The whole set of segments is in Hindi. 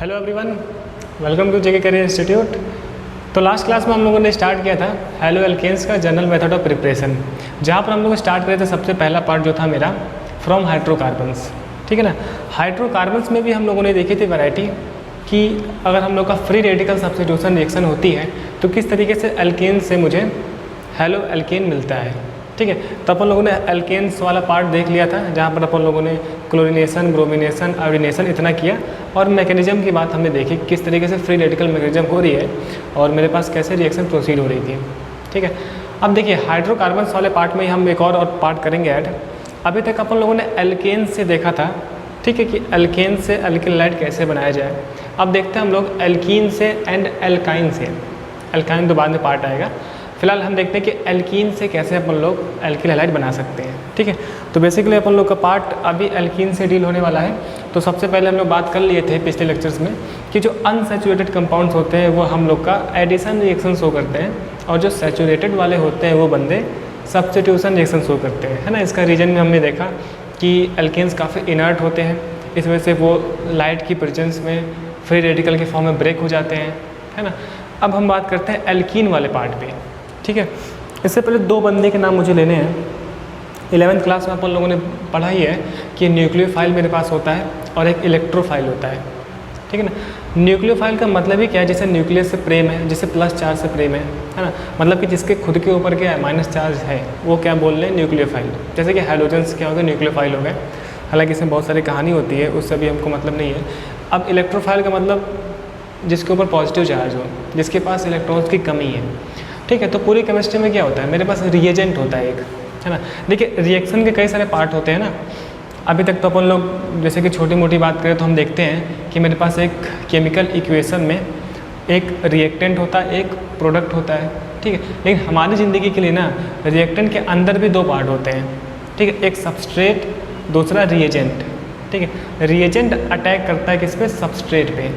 Hello everyone, welcome to JK career institute. तो लास्ट क्लास में हम लोगों ने स्टार्ट किया था हेलो एल्केन्स का जनरल मेथड ऑफ प्रिपरेशन, जहाँ पर हम लोग स्टार्ट करे थे। सबसे पहला पार्ट जो था मेरा फ्रॉम हाइड्रोकार्बन्स, ठीक है ना। हाइड्रोकार्बन्स में भी हम लोगों ने देखी थी वैरायटी कि अगर हम लोग का फ्री रेडिकल सब्स्टिट्यूशन रिएक्शन होती है तो किस तरीके से एल्केन से मुझे हेलो एल्केन मिलता है, ठीक है। तो अपन लोगों ने एल्केन्स वाला पार्ट देख लिया था, जहाँ पर अपन लोगों ने क्लोरीनेशन, ब्रोमिनेशन, आयोडीनेशन इतना किया और मैकेनिज्म की बात हमने देखी किस तरीके से फ्री रेडिकल मैकेनिज्म हो रही है और मेरे पास कैसे रिएक्शन प्रोसीड हो रही थी, ठीक है। अब देखिए हाइड्रोकार्बन्स वाले पार्ट में हम एक और पार्ट करेंगे ऐड। अभी तक अपन लोगों ने एल्केन से देखा था, ठीक है, कि एल्केन से एल्किलाइड कैसे बनाया जाए। अब देखते हैं हम लोग एल्कीन से एंड एल्काइन से। एल्काइन तो बाद में पार्ट आएगा, फिलहाल हम देखते हैं कि एल्कीन से कैसे अपन लोग एल्किल हैलाइड बना सकते हैं, ठीक है। तो बेसिकली अपन लोग का पार्ट अभी एल्कीन से डील होने वाला है। तो सबसे पहले हम लोग बात कर लिए थे पिछले लेक्चर्स में कि जो अनसैचुरेटेड कंपाउंड्स होते हैं वो हम लोग का एडिशन रिएक्शन शो करते हैं और जो सैचुरेटेड वाले होते हैं वो बंदे सब्स्टिट्यूशन रिएक्शन शो करते हैं, है ना। इसका रीजन में हमने देखा कि एल्केन्स काफ़ी इनर्ट होते हैं, इस वजह से वो लाइट की प्रेजेंस में फ्री रेडिकल के फॉर्म में ब्रेक हो जाते हैं, है ना। अब हम बात करते हैं एल्कीन वाले पार्ट पे, ठीक है। इससे पहले दो बंदे के नाम मुझे लेने हैं। 11th क्लास में अपन लोगों ने पढ़ा ही है कि न्यूक्लियोफाइल मेरे पास होता है और एक इलेक्ट्रोफाइल होता है, ठीक है ना। न्यूक्लियोफाइल का मतलब ही क्या है, जिसे न्यूक्लियस से प्रेम है, जिसे प्लस चार्ज से प्रेम है ना। मतलब कि जिसके खुद के ऊपर क्या है, माइनस चार्ज है, वो क्या बोल रहे हैं, न्यूक्लियोफाइल। जैसे कि हाइड्रोजन्स क्या हो गए, न्यूक्लियोफाइल हो गए। हालांकि इसमें बहुत सारी कहानी होती है, उससे भी हमको मतलब नहीं है। अब इलेक्ट्रोफाइल का मतलब जिसके ऊपर पॉजिटिव चार्ज हो, जिसके पास इलेक्ट्रॉन्स की कमी है, ठीक है। तो पूरी केमिस्ट्री में क्या होता है, मेरे पास रिएजेंट होता है एक, है ना। देखिए रिएक्शन के कई सारे पार्ट होते हैं ना। अभी तक तो अपन लोग जैसे कि छोटी मोटी बात करें तो हम देखते हैं कि मेरे पास एक केमिकल इक्वेशन में एक रिएक्टेंट होता है, एक प्रोडक्ट होता है, ठीक है। लेकिन हमारी ज़िंदगी के लिए ना रिएक्टेंट के अंदर भी दो पार्ट होते हैं, ठीक है। एक सबस्ट्रेट, दूसरा रिएजेंट, ठीक है। रिएजेंट अटैक करता है किस पे, सबस्ट्रेट पे,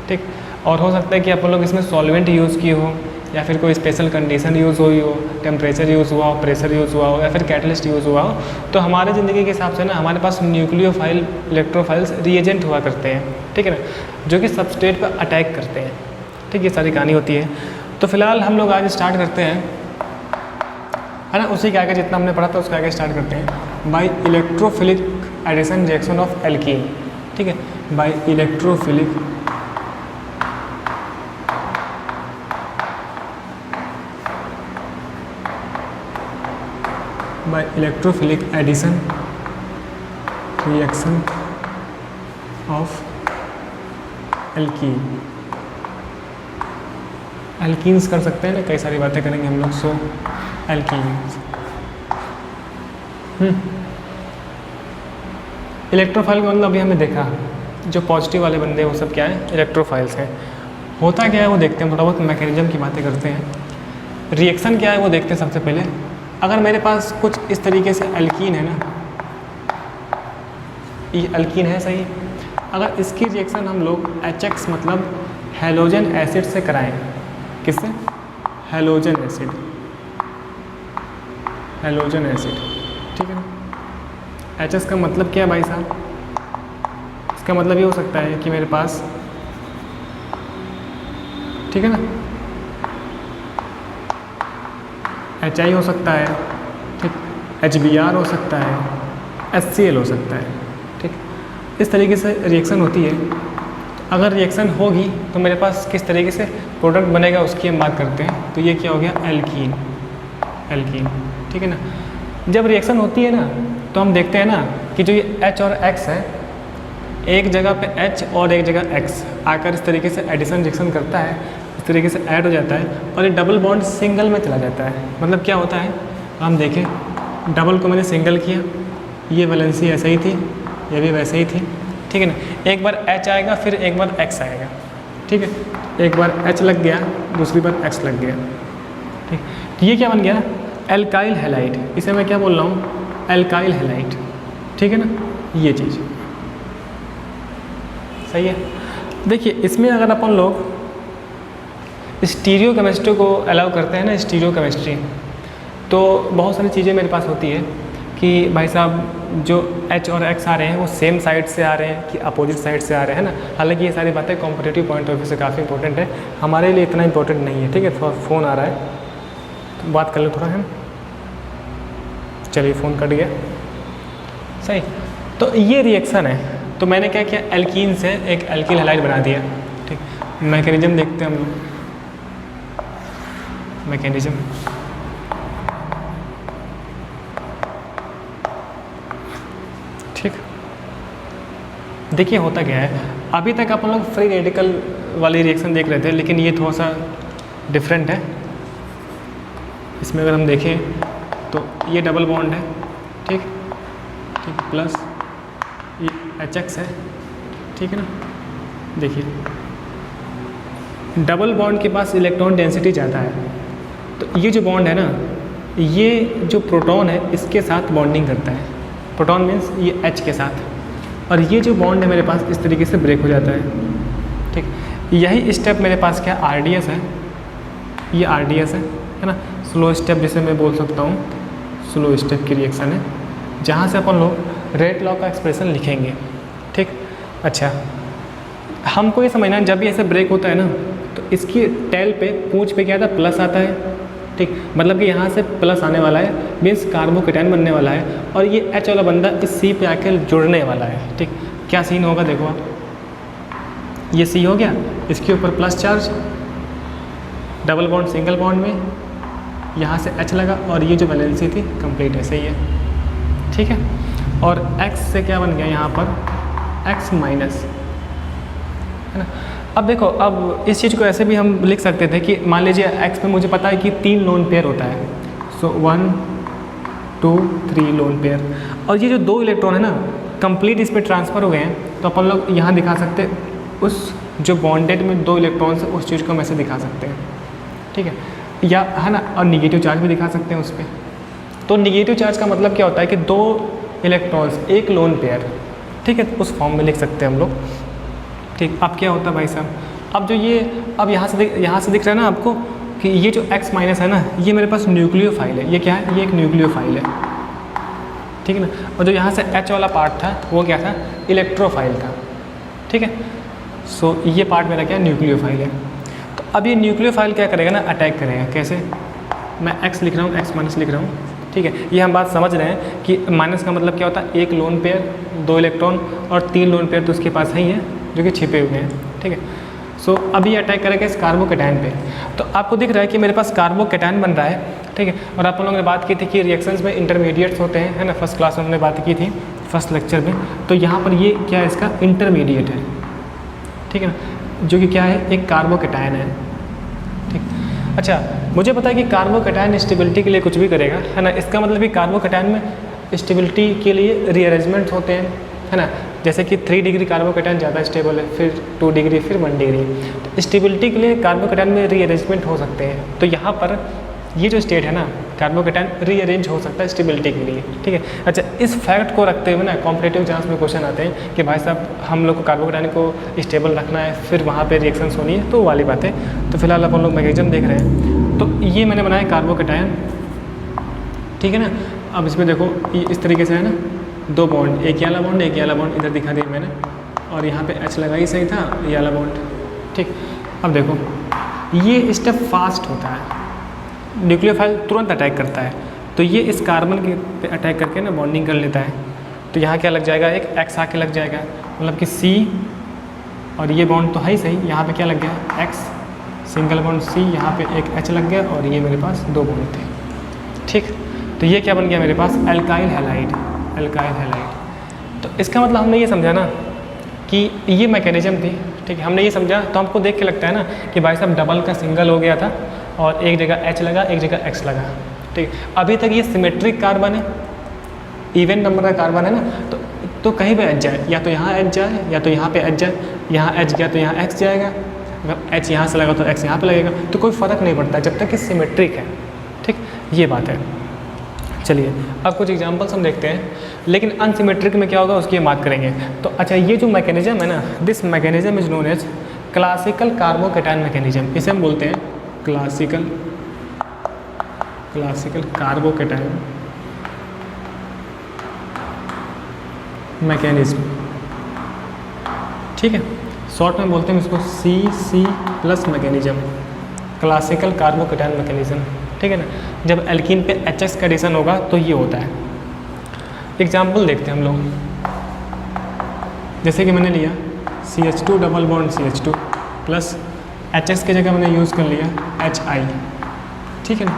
ठीक। और हो सकता है कि अपन लोग इसमें सॉल्वेंट यूज़ किए हो या फिर कोई स्पेशल कंडीशन यूज़ हुई हो, टेम्परेचर यूज़ हुआ हो, प्रेशर यूज़ हुआ हो या फिर कैटलिस्ट यूज़ हुआ हो। तो हमारे ज़िंदगी के हिसाब से ना हमारे पास न्यूक्लियोफाइल, इलेक्ट्रोफाइल्स, रिएजेंट हुआ करते हैं, ठीक है ना, जो कि सबस्ट्रेट पर अटैक करते हैं, ठीक। ये सारी कहानी होती है। तो फिलहाल हम लोग आज स्टार्ट करते हैं, है ना। उसी के आगे जितना हमने पढ़ा था उसके आगे स्टार्ट करते हैं। By electrophilic addition reaction of alkene, ठीक है। By electrophilic by electrophilic addition reaction of alkene। Alkenes कर सकते हैं ना, कई सारी बातें करेंगे हम लोग। सो एल्कीन्स, इलेक्ट्रोफाइल का मतलब अभी हमने देखा जो पॉजिटिव वाले बंदे हैं वो सब क्या है, इलेक्ट्रोफाइल्स हैं। होता क्या है वो देखते हैं, थोड़ा बहुत मैकेनिज्म की बातें करते हैं। रिएक्शन क्या है वो देखते हैं सबसे पहले। अगर मेरे पास कुछ इस तरीके से एल्कीन है ना, ये एल्कीन है, सही। अगर इसकी रिएक्शन हम लोग HX मतलब हैलोजन एसिड से कराएं, किससे, हैलोजन एसिड, हैलोजन एसिड, ठीक है ना। HS का मतलब क्या है भाई साहब, इसका मतलब ये हो सकता है कि मेरे पास, ठीक है ना, HI हो सकता है, ठीक, HBr हो सकता है, HCl हो सकता है, ठीक। इस तरीके से रिएक्शन होती है। अगर रिएक्शन होगी तो मेरे पास किस तरीके से प्रोडक्ट बनेगा उसकी हम बात करते हैं। तो ये क्या हो गया, एल्कीन, एल्कीन, ठीक है ना। जब रिएक्शन होती है ना तो हम देखते हैं ना कि जो ये H और X है, एक जगह पे H और एक जगह X आकर इस तरीके से एडिशन रिएक्शन करता है, इस तरीके से ऐड हो जाता है और ये डबल बॉन्ड सिंगल में चला जाता है। मतलब क्या होता है, हम देखें, डबल को मैंने सिंगल किया, ये वैलेंसी ऐसे ही थी, ये भी वैसे ही थी, ठीक है ना। एक बार H आएगा फिर एक बार X आएगा, ठीक है। एक बार H लग गया, दूसरी बार X लग गया, ठीक। तो ये क्या बन गया, एल्काइल हैलाइड। इसे मैं क्या बोल रहा हूँ, एल्काइल हैलाइड, ठीक है ना। ये चीज़ सही है। देखिए इसमें अगर अपन लोग स्टीरियो केमिस्ट्री को अलाउ करते हैं ना, स्टीरियो केमिस्ट्री, तो बहुत सारी चीज़ें मेरे पास होती है कि भाई साहब जो H और X आ रहे हैं वो सेम साइड से आ रहे हैं कि अपोजिट साइड से आ रहे हैं ना। हालांकि ये सारी बातें कॉम्पिटिटिव पॉइंट ऑफ व्यू से काफ़ी इंपॉर्टेंट है, हमारे लिए इतना इंपॉर्टेंट नहीं है। ठीक है, थोड़ा फ़ोन आ रहा है तो बात कर लो थोड़ा हम। चलिए फ़ोन कट गया, सही। तो ये रिएक्शन है, तो मैंने क्या किया, एल्कीन से एक एल्किल हैलाइड बना दिया। ठीक, मैकेनिज्म देखते हैं हम लोग। मैकेनिज्म ठीक, देखिए होता क्या है, अभी तक अपन लोग फ्री रेडिकल वाली रिएक्शन देख रहे थे, लेकिन ये थोड़ा सा डिफरेंट है। इसमें अगर हम देखें तो ये डबल बॉन्ड है, ठीक ठीक, प्लस ये HX है, ठीक है ना। देखिए डबल बॉन्ड के पास इलेक्ट्रॉन डेंसिटी ज़्यादा है, तो ये जो बॉन्ड है ना, ये जो प्रोटॉन है इसके साथ बॉन्डिंग करता है। प्रोटॉन मीन्स ये H के साथ, और ये जो बॉन्ड है मेरे पास इस तरीके से ब्रेक हो जाता है। ठीक, यही स्टेप मेरे पास क्या RDS है, ये RDS है ना। स्लो स्टेप जिसे मैं बोल सकता हूँ, स्लो स्टेप की रिएक्शन है, जहाँ से अपन लोग रेट लॉ का एक्सप्रेशन लिखेंगे। ठीक, अच्छा हमको ये समझना है, जब भी ऐसे ब्रेक होता है ना, तो इसकी टेल पे, पूंछ पे क्या आता है, प्लस आता है। ठीक, मतलब कि यहाँ से प्लस आने वाला है, मीन्स कार्बोकेटायन बनने वाला है, और ये H वाला बंदा इस C पे आके जुड़ने वाला है। ठीक, क्या सीन होगा देखो आप, ये C हो गया, इसके ऊपर plus charge, double bond single bond में, यहाँ से H लगा, और ये जो वैलेंसी थी कंप्लीट ऐसे ही है। ठीक है, और X से क्या बन गया यहाँ पर, X माइनस, है ना। अब देखो, अब इस चीज़ को ऐसे भी हम लिख सकते थे कि मान लीजिए X पे मुझे पता है कि 3 लोन पेयर होता है, सो 1 2 3 लोन पेयर, और ये जो 2 इलेक्ट्रॉन है ना कंप्लीट इस पर ट्रांसफ़र हो गए हैं, तो अपन लोग यहाँ दिखा सकते हैं उस जो बॉन्डेड में 2 इलेक्ट्रॉन्स है, उस चीज़ को हम ऐसे दिखा सकते हैं। ठीक है, या है ना, और निगेटिव चार्ज भी दिखा सकते हैं उस पर। तो निगेटिव चार्ज का मतलब क्या होता है कि 2 इलेक्ट्रॉन्स, एक लोन पेयर, ठीक है, उस फॉर्म में लिख सकते हैं हम लोग। ठीक, अब क्या होता है भाई साहब, अब जो ये, अब यहाँ से दिख रहा है ना आपको कि ये जो X माइनस है ना, ये मेरे पास न्यूक्लियोफाइल है। ये क्या है, ये एक न्यूक्लियोफाइल है, ठीक है ना। और जो यहाँ से H वाला पार्ट था वो क्या था, इलेक्ट्रोफाइल था। ठीक है, सो ये पार्ट मेरा क्या है, न्यूक्लियोफाइल है। तो अब ये न्यूक्लियोफाइल क्या करेगा ना, अटैक करेगा। कैसे, मैं X लिख रहा हूँ, X माइनस लिख रहा हूँ। ठीक है, ये हम बात समझ रहे हैं कि माइनस का मतलब क्या होता है, एक लोन पेयर, 2 इलेक्ट्रॉन, और 3 लोन पेयर तो उसके पास ही है जो कि छिपे हुए हैं। ठीक है, सो अभी अटैक करेगा इस कार्बोकेटायन पे। तो आपको दिख रहा है कि मेरे पास कार्बोकेटायन बन रहा है। ठीक है, और आप लोगों ने बात की थी कि रिएक्शंस में इंटरमीडिएट्स होते हैं, है ना, फर्स्ट क्लास में हमने बात की थी, फर्स्ट लेक्चर में। तो यहाँ पर ये क्या है, इसका इंटरमीडिएट है। ठीक है ना, जो कि क्या है, एक कार्बोकेटायन है। ठीक, अच्छा मुझे पता है कि कार्बोकेटायन स्टेबिलिटी के लिए कुछ भी करेगा, है ना। इसका मतलब कि कार्बोकेटायन में स्टेबिलिटी के लिए रीअरेंजमेंट होते हैं, है ना। जैसे कि 3 डिग्री कार्बोकेटायन ज़्यादा स्टेबल है, फिर 2 डिग्री, फिर 1 डिग्री। तो स्टेबिलिटी के लिए कार्बोकेटायन में रीअरेंजमेंट हो सकते हैं। तो यहाँ पर ये जो स्टेट है ना, कार्बोकेटायन रीअरेंज हो सकता है स्टेबिलिटी के लिए। ठीक है, अच्छा इस फैक्ट को रखते हुए ना कॉम्पिटिटिव एग्जाम्स में क्वेश्चन आते हैं कि भाई साहब हम लोग को कार्बोकेटायन को स्टेबल रखना है, फिर वहाँ पे रिएक्शंस होनी है, तो वाली बातें। तो फिलहाल अपन लोग मैकेनिज्म देख रहे हैं। तो ये मैंने बनाया कार्बोकेटायन, ठीक है ना। अब इसमें देखो ये इस तरीके से है ना, 2 बॉन्ड, एक ये वाला बॉन्ड, एक ये वाला बॉन्ड इधर दिखा दिया मैंने, और यहाँ पे H लगा ही सही था, ये वाला बॉन्ड। ठीक, अब देखो ये स्टेप फास्ट होता है, न्यूक्लियोफाइल तुरंत अटैक करता है, तो ये इस कार्बन के पे अटैक करके ना बॉन्डिंग कर लेता है। तो यहाँ क्या लग जाएगा, एक X आके लग जाएगा, मतलब कि C, और ये बॉन्ड तो है ही सही, यहाँ पे क्या लग गया, X सिंगल बॉन्ड C, यहाँ पे एक H लग गया, और ये मेरे पास 2 बॉन्ड थे। ठीक, तो ये क्या बन गया मेरे पास, एल्काइल हैलाइड, एल्काइल हैलाइड। तो इसका मतलब हमने ये समझा ना कि ये मैकेनिज्म थी। ठीक है, हमने ये समझा, तो हमको देख के लगता है ना कि भाई साहब डबल का सिंगल हो गया था, और एक जगह H लगा, एक जगह X लगा। ठीक, अभी तक ये सिमेट्रिक कार्बन है, इवन नंबर का कार्बन है ना, तो कहीं पे H जाए, या तो यहाँ H जाए, या तो यहाँ पे H जाए, यहाँ H गया तो यहाँ X जाएगा, अगर H यहाँ से लगा तो X यहाँ पे लगेगा, तो कोई फ़र्क नहीं पड़ता जब तक कि सिमेट्रिक है। ठीक, ये बात है। चलिए अब कुछ एग्जांपल्स हम देखते हैं, लेकिन अनसिमेट्रिक में क्या होगा उसकी हम बात करेंगे। तो अच्छा ये जो मैकेनिज्म है ना, this mechanism is known as classical carbocation mechanism, इसे हम बोलते हैं क्लासिकल कार्बोकेटायन मैकेनिज्म, ठीक है, शॉर्ट में बोलते हैं इसको C plus mechanism, classical carbocation mechanism, ठीक है ना। जब एल्कीन पे HX का एडिशन होगा तो ये होता है। एग्जाम्पल देखते हैं हम लोग, जैसे कि मैंने लिया CH2 double bond CH2 plus HX की जगह मैंने यूज़ कर लिया HI, ठीक है ना।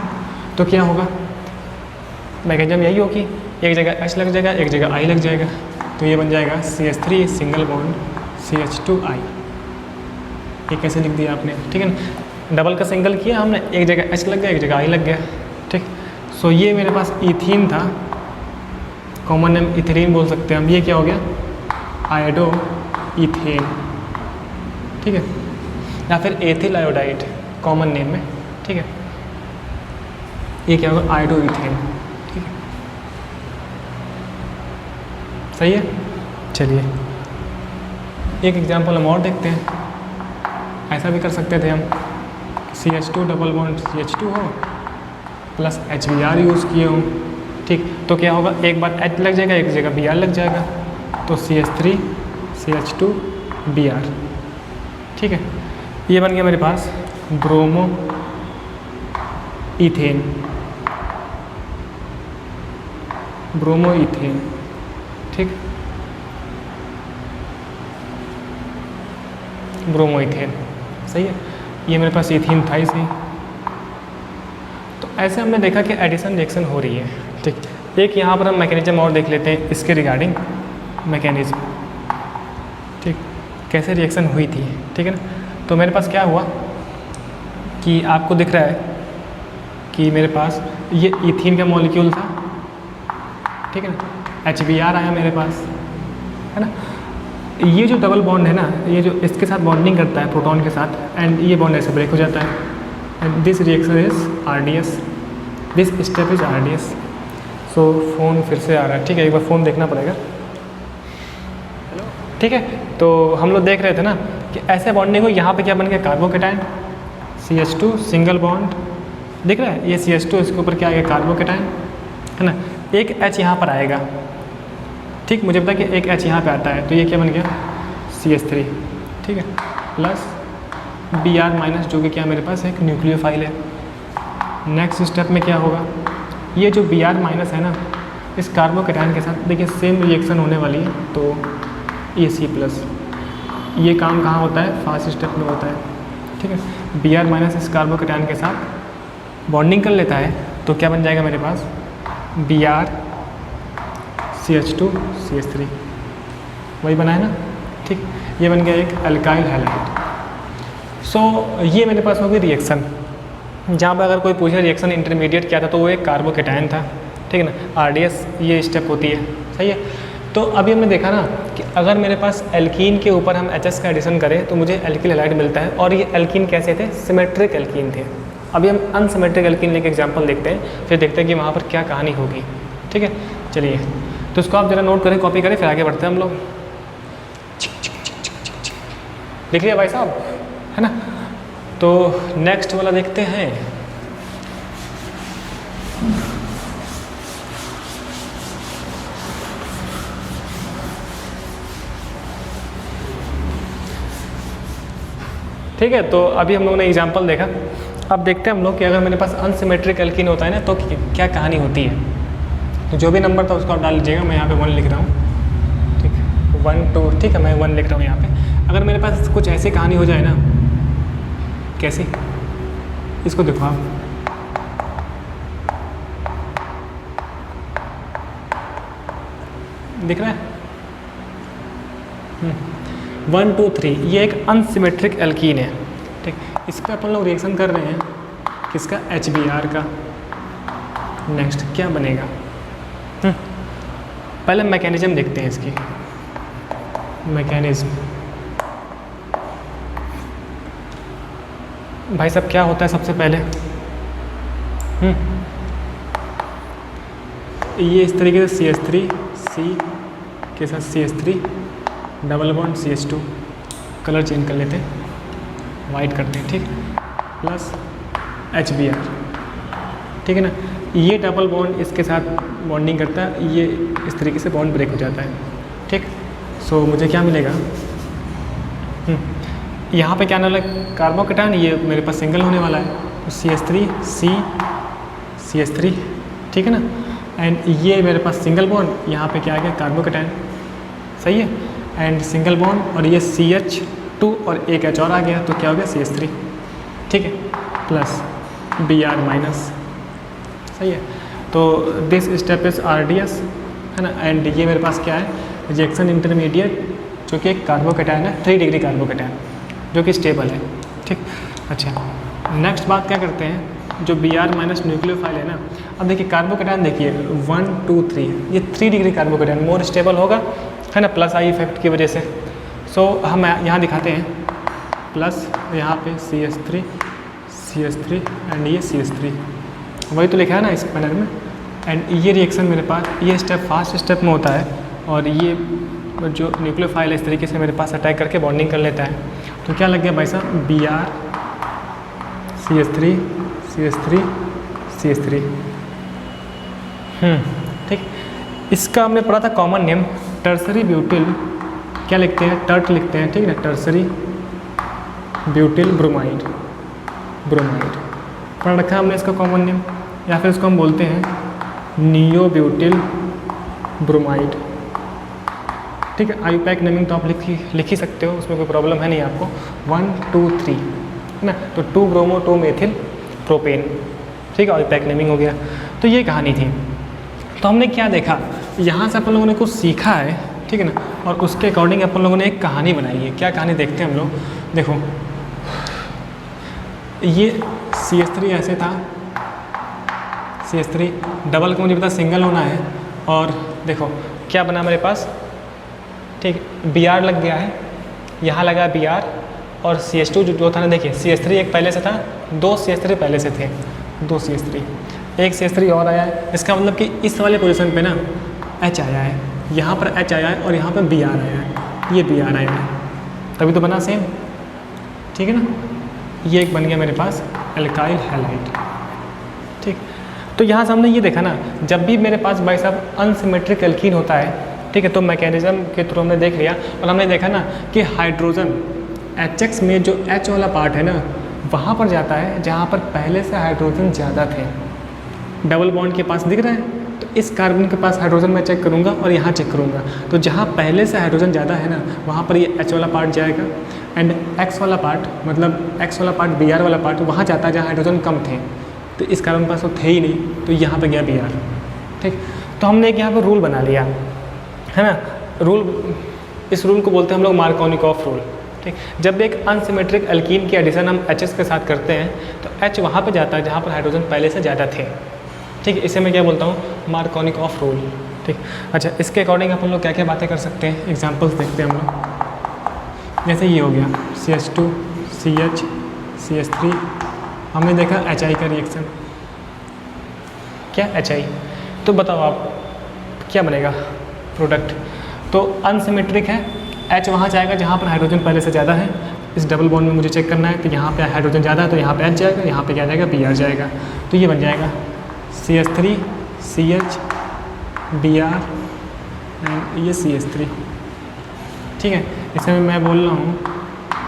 तो क्या होगा, मैकेनिज्म यही होगी, एक जगह H लग जाएगा, एक जगह I लग जाएगा, तो ये बन जाएगा CH3 सिंगल बॉन्ड CH2I। ये कैसे लिख दिया आपने, ठीक है ना। डबल का सिंगल किया हमने, एक जगह H लग गया, एक जगह I लग गया, ठीक। सो ये मेरे पास इथीन था, कॉमन नेम इथेरीन बोल सकते हैं हम। ये क्या हो गया, आयोडो इथेन, ठीक है, या फिर एथिल आयोडाइड कॉमन नेम में, ठीक है। ये क्या होगा, आयोडो इथेन, ठीक है, सही है। चलिए एक एग्जांपल हम और देखते हैं। ऐसा भी कर सकते थे हम, CH2 डबल बॉन्ड CH2 हो प्लस HBr यूज़ किए हों, ठीक। तो क्या होगा, एक बार H लग जाएगा, एक जगह Br लग जाएगा, तो CH3 CH2 Br, ठीक है। ये बन गया मेरे पास ब्रोमो इथेन, ब्रोमो इथेन, ठीक, ब्रोमो इथेन, सही है। ये मेरे पास इथीन था ही सही। तो ऐसे हमने देखा कि एडिशन रिएक्शन हो रही है, ठीक। एक यहाँ पर हम मैकेनिज्म और देख लेते हैं इसके रिगार्डिंग, मैकेनिज्म, ठीक, कैसे रिएक्शन हुई थी, ठीक है ना। तो मेरे पास क्या हुआ कि आपको दिख रहा है कि मेरे पास ये इथीन का मॉलिक्यूल था, ठीक है ना, HBr आया मेरे पास, है ना। ये जो डबल बॉन्ड है ना, ये जो इसके साथ बॉन्डिंग करता है प्रोटॉन के साथ, एंड ये बॉन्ड ऐसे ब्रेक हो जाता है, and this reaction is RDS, this step is RDS। So phone फिर से आ रहा है, ठीक है, एक बार फ़ोन देखना पड़ेगा, ठीक है। तो हम लोग देख रहे थे ना कि ऐसे बॉन्डिंग हो, यहाँ पे क्या बन गया, कार्बोकैटायन CH2 सिंगल बॉन्ड, दिख रहा है, ये CH2 इसके ऊपर क्या आ गया, कार्बोकैटायन, है ना। एक H यहाँ पर आएगा, ठीक, मुझे पता कि एक H यहाँ पे आता है, तो ये क्या बन गया, CH3, ठीक है, प्लस Br माइनस, जो कि क्या मेरे पास एक न्यूक्लियोफाइल है। नेक्स्ट स्टेप में क्या होगा, ये जो Br माइनस है ना, इस कार्बोकैटायन के साथ देखिए सेम रिएक्शन होने वाली है, तो AC प्लस, ये काम कहाँ होता है, फर्स्ट स्टेप में होता है, ठीक है। Br माइनस इस कार्बोकैटायन के साथ बॉन्डिंग कर लेता है, तो क्या बन जाएगा मेरे पास, Br CH2 CH3, वही बना है ना, ठीक। ये बन गया एक अल्काइल हैलाइड। सो ये मेरे पास हो गई रिएक्शन, जहाँ पर अगर कोई पूछे रिएक्शन इंटरमीडिएट क्या था, तो वो एक कार्बोकैटायन था, ठीक है ना। RDS ये स्टेप होती है, सही है। तो अभी हमने देखा ना कि अगर मेरे पास एल्कीन के ऊपर हम HX का एडिशन करें तो मुझे एल्किल हैलाइड मिलता है, और ये एल्कीन कैसे थे, सिमेट्रिक एल्कीन थे। अभी हम अनसिमेट्रिक एल्कीन लेके एग्जाम्पल देखते हैं, फिर देखते हैं कि वहाँ पर क्या कहानी होगी, ठीक है। चलिए तो इसको आप जरा नोट करें, कॉपी करें, फिर आगे बढ़ते हैं हम लोग। लिख लिया भाई साहब, है ना। तो नेक्स्ट वाला देखते हैं। ठीक है, तो अभी हम लोगों ने एग्जाम्पल देखा, अब देखते हैं हम लोग कि अगर मेरे पास अनसिमेट्रिक एल्कीन होता है ना, तो क्या कहानी होती है। तो जो भी नंबर था उसको आप डाल लीजिएगा, मैं यहाँ पे 1 लिख रहा हूँ, ठीक है, 1 2, ठीक है, मैं 1 लिख रहा हूँ यहाँ पे। अगर मेरे पास कुछ ऐसी कहानी हो जाए ना, कैसी, इसको देखो आप, दिख रहा है, 1 2 3, ये एक अनसिमेट्रिक एल्कीन है, ठीक। इस पर अपन लोग रिएक्शन कर रहे हैं, किसका, HBr का। नेक्स्ट क्या बनेगा, पहले मैकेनिज्म देखते हैं इसकी, मैकेनिज्म। भाई साहब क्या होता है सबसे पहले, ये इस तरीके से CH3 C के साथ CH3 double bond CH2, colour change कर लेते हैं, वाइट करते हैं, ठीक, प्लस HBr, ठीक है ना। ये डबल बॉन्ड इसके साथ बॉन्डिंग करता है, ये इस तरीके से बॉन्ड ब्रेक हो जाता है, ठीक। सो मुझे क्या मिलेगा, यहाँ पे क्या आने वाला है कार्बोकेटायन, ये मेरे पास सिंगल होने वाला है CH3 CH3, ठीक है ना। एंड ये मेरे पास सिंगल बॉन्ड, यहाँ पे क्या आ गया कार्बोकेटायन, सही है। एंड सिंगल बॉन्ड और ये CH2 और एक H और आ गया, तो क्या हो गया CH3, ठीक है, प्लस Br माइनस, सही है। तो दिस स्टेप इज RDS, है ना। एंड ये मेरे पास क्या है रिएक्शन इंटरमीडिएट, जो कि एक कार्बोकेटायन है, 3 डिग्री कार्बोकेटायन, जो कि स्टेबल है, ठीक। अच्छा, नेक्स्ट बात क्या करते हैं, जो Br माइनस न्यूक्लियोफाइल है ना। अब देखिए कार्बोकेटायन देखिए 1 2 3, ये 3 डिग्री कार्बोकेटायन मोर स्टेबल होगा, है ना, प्लस आई इफेक्ट की वजह से। सो हम यहाँ दिखाते हैं प्लस, यहाँ पे CH3 एंड ये CH3, वही तो लिखा है ना इस पैनल में। एंड ये रिएक्शन मेरे पास, ये स्टेप फास्ट स्टेप में होता है, और ये जो न्यूक्लियोफाइल है इस तरीके से मेरे पास अटैक करके बॉन्डिंग कर लेता है। तो क्या लग गया भाई साहब, Br CH3 ठीक। इसका हमने पढ़ा था कॉमन नेम टर्सरी ब्यूटिल, क्या लिखते हैं, टर्ट लिखते हैं, ठीक है, टर्सरी ब्यूटिल ब्रोमाइड पढ़ रखा है हमने इसका कॉमन नेम, या फिर इसको हम बोलते हैं नियो ब्यूटिल ब्रोमाइड, ठीक है। आईपैक नेमिंग तो आप लिख ही सकते हो, उसमें कोई प्रॉब्लम है नहीं आपको। 1 2 3, है ना, तो 2 ब्रोमो 2 मेथिल प्रोपेन, ठीक है, आईपैक नेमिंग हो गया। तो ये कहानी थी। तो हमने क्या देखा, यहाँ से अपन लोगों ने कुछ सीखा है, ठीक है ना, और उसके अकॉर्डिंग अपन लोगों ने एक कहानी बनाई है। क्या कहानी देखते हैं हम लोग, देखो ये CH3 ऐसे था, CH3 डबल को मुझे पता सिंगल होना है, और देखो क्या बना मेरे पास, ठीक, Br लग गया है, यहाँ लगा Br, और CH2 जो था ना, देखिए CH3 एक पहले से था, 2 CH3 पहले से थे, 2 CH3, एक CH3 और आया है। इसका मतलब कि इस वाले पोजीशन पे ना H आया है, यहाँ पर H आया है, और यहाँ पर Br आया है, ये Br आया है, तभी तो बना सेम, ठीक है ना। ये एक बन गया मेरे पास एल्काइल हैलाइड, ठीक। तो यहाँ से हमने ये देखा ना, जब भी मेरे पास भाई साहब अनसिमेट्रिक एल्कीन होता है, ठीक है, तो मैकेनिज्म के थ्रू हमने देख लिया, और हमने देखा ना कि हाइड्रोजन HX में जो H वाला पार्ट है ना, वहाँ पर जाता है जहाँ पर पहले से हाइड्रोजन ज़्यादा थे। डबल बॉन्ड के पास दिख रहा है, तो इस कार्बन के पास हाइड्रोजन मैं चेक करूँगा और यहाँ चेक करूँगा, तो जहाँ पहले से हाइड्रोजन ज़्यादा है ना, वहाँ पर ये H वाला पार्ट जाएगा, एंड X वाला पार्ट, मतलब X वाला पार्ट Br वाला पार्ट वहाँ जाता है जहाँ हाइड्रोजन कम थे। तो इस कार्बन के पास तो थे ही नहीं, तो यहाँ पर गया Br, ठीक। तो हमने एक यहाँ पर रूल बना लिया, है ना, रूल, इस रूल को बोलते हैं हम लोग मार्कोनिकॉफ रूल, ठीक। जब एक अनसिमेट्रिक एल्कीन की एडिशन हम Hs के साथ करते हैं, तो H वहाँ पर जाता है जहाँ पर हाइड्रोजन पहले से ज़्यादा थे, ठीक है। इसे मैं क्या बोलता हूँ, मार्कोनिकॉफ रूल, ठीक। अच्छा, इसके अकॉर्डिंग अपन लोग क्या क्या बातें कर सकते हैं, एग्जांपल्स देखते हैं हम लोग। जैसे ये हो गया CH2 CH CH3, हमने देखा HI का रिएक्शन, क्या HI, तो बताओ आप क्या बनेगा प्रोडक्ट। तो अनसिमेट्रिक है, H वहाँ जाएगा जहाँ पर हाइड्रोजन पहले से ज़्यादा है। इस डबल बॉन्ड में मुझे चेक करना है कि यहाँ पे हाइड्रोजन ज़्यादा है, तो यहाँ पे H जाएगा, यहाँ पे क्या जाएगा, Br जाएगा। तो ये बन जाएगा CH3 CH Br एंड ये CH3, ठीक है। इसमें मैं बोल रहा हूँ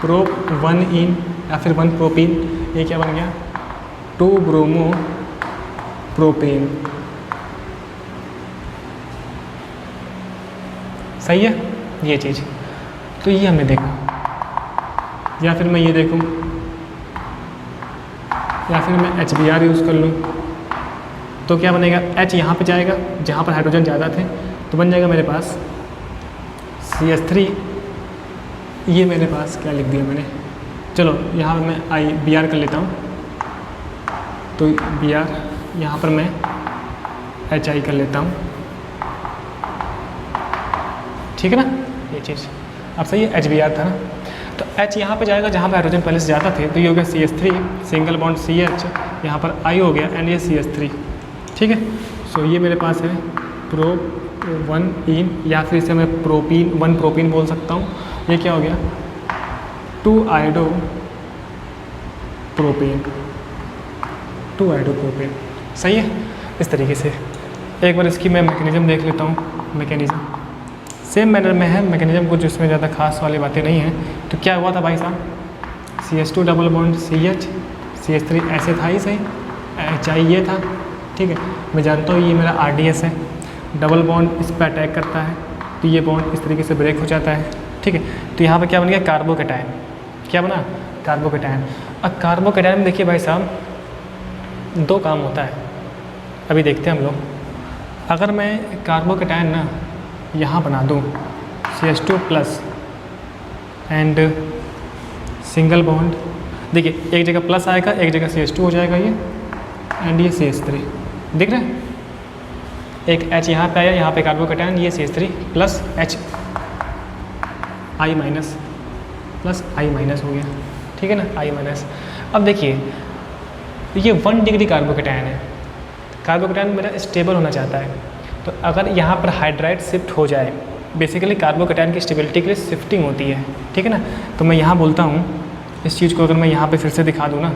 प्रोप 1 इन या फिर 1 प्रोपीन, ये क्या बन गया 2 ब्रोमो प्रोपेन, सही है ये चीज़। तो ये हमने देखा, या फिर मैं ये देखूं, या फिर मैं HBr यूज़ कर लूँ, तो क्या बनेगा, H यहाँ पे जाएगा जहाँ पर हाइड्रोजन ज़्यादा थे, तो बन जाएगा मेरे पास CH3, ये मेरे पास क्या लिख दिया मैंने, चलो यहाँ पर मैं Br कर लेता हूँ, तो Br यहाँ पर मैं HI कर लेता हूँ, ठीक है ना, ये चीज़ अब सही है। HBr था ना, तो H यहाँ पे जाएगा जहाँ पे हाइड्रोजन पहले से ज़्यादा थे, तो ये हो गया CH3 सिंगल बॉन्ड CH, यहाँ पर I हो गया एंड ये CH3, ठीक है। सो ये मेरे पास है प्रोप 1 इन, या फिर इसे मैं प्रोपीन 1 प्रोपीन बोल सकता हूँ। ये क्या हो गया 2 आइडो प्रोपेन, सही है। इस तरीके से एक बार इसकी मैं मैकेनिज़्म देख लेता हूँ, मैकेनिज़्म सेम मैनर में है मैकेनिज्म, कुछ उसमें ज़्यादा खास वाली बातें नहीं हैं। तो क्या हुआ था भाई साहब, CH2 double bond CH, CH3 ऐसे था ही सही, HI ये था, ठीक है। मैं जानता हूँ ये मेरा RDS है, डबल बॉन्ड इस पर अटैक करता है तो ये बॉन्ड इस तरीके से ब्रेक हो जाता है, ठीक है। तो यहाँ पर क्या बन गया, कार्बोकैटायन। क्या बना, कार्बोकैटायन। अब कार्बोकैटायन में देखिए भाई साहब दो काम होता है, अभी देखते हैं हम लोग। अगर मैं कार्बोकैटायन ना यहाँ बना दूँ CH2 plus and single bond, देखिए एक जगह प्लस आएगा, एक जगह CH2 हो जाएगा ये, एंड ये CH3, दिख रहा है। एक H यहाँ पे आया, यहाँ पे कार्बोकैटायन, ये CH3 plus H I minus plus I minus हो गया, ठीक है ना, I माइनस। अब देखिए ये 1 डिग्री कार्बोकैटायन है, कार्बोकैटायन मेरा स्टेबल होना चाहता है, तो अगर यहाँ पर हाइड्राइड शिफ्ट हो जाए, बेसिकली कार्बोकैटायन की स्टेबिलिटी के लिए शिफ्टिंग होती है, ठीक है ना। तो मैं यहाँ बोलता हूँ इस चीज़ को, अगर मैं यहाँ पे फिर से दिखा दूँ ना,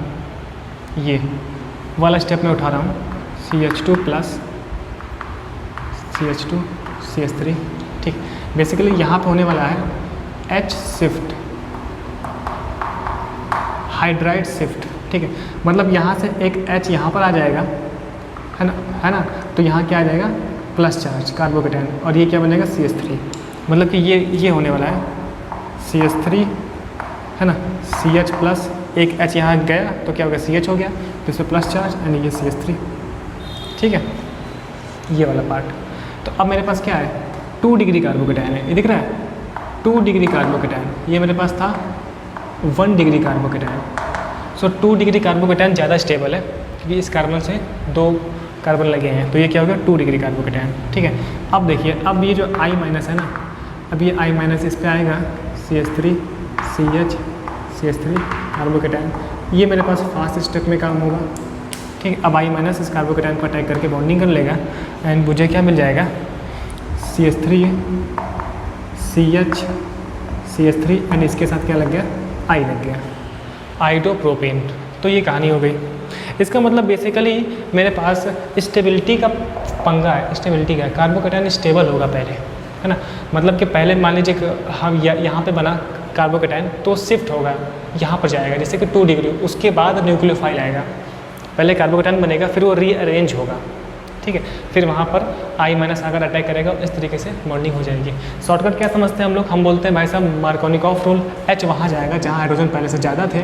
ये वाला स्टेप मैं उठा रहा हूँ, CH2 प्लस CH2 CH3, ठीक। बेसिकली यहाँ पे होने वाला है H शिफ्ट, हाइड्राइड शिफ्ट, ठीक है। मतलब यहाँ से एक H यहाँ पर आ जाएगा, है ना। तो यहाँ क्या आ जाएगा, प्लस चार्ज कार्बोकैटायन, और ये क्या बनेगा CH3। मतलब कि ये होने वाला है CH3, है ना, CH प्लस एक H यहाँ गया तो क्या हो गया, CH हो गया, तो इस पर प्लस चार्ज एंड ये CH3, ठीक है, ये वाला पार्ट। तो अब मेरे पास क्या है, 2 डिग्री कार्बोकैटायन है, ये दिख रहा है 2 डिग्री कार्बोकैटायन। ये मेरे पास था 1 डिग्री कार्बोकैटायन। सो 2 डिग्री कार्बोकैटायन ज़्यादा स्टेबल है क्योंकि इस कार्बन से 2 कार्बन लगे हैं, तो ये क्या हो गया, 2 डिग्री कार्बोकैटायन, ठीक है। अब देखिए, अब ये जो I माइनस है ना, अब ये I माइनस इस पर आएगा, CH3 CH CH3 कार्बोकैटायन, ये मेरे पास फास्ट स्टेप में काम होगा, ठीक है। अब I माइनस इस कार्बोकैटायन को अटैक करके बॉन्डिंग कर लेगा, एंड मुझे क्या मिल जाएगा, CH3 CH CH3 एंड इसके साथ क्या लग गया, I लग गया, आइडोप्रोपेन। तो ये कहानी हो गई। इसका मतलब बेसिकली मेरे पास स्टेबिलिटी का पंगा है, स्टेबिलिटी का, कार्बोकैटायन स्टेबल होगा पहले, है ना। मतलब कि पहले मान लीजिए हम यहाँ पे बना कार्बोकैटायन, तो शिफ्ट होगा यहाँ पर जाएगा, जैसे कि 2 डिग्री, उसके बाद न्यूक्लियोफाइल आएगा, पहले कार्बोकैटायन बनेगा, फिर वो रीअरेंज होगा, ठीक है, फिर वहाँ पर I माइनस आकर अटैक करेगा, इस तरीके से बॉन्डिंग हो जाएगी। शॉर्टकट क्या समझते हैं हम लोग, हम बोलते हैं भाई साहब मार्कोनिकॉफ रूल, H वहाँ जाएगा जहाँ हाइड्रोजन पहले से ज़्यादा थे,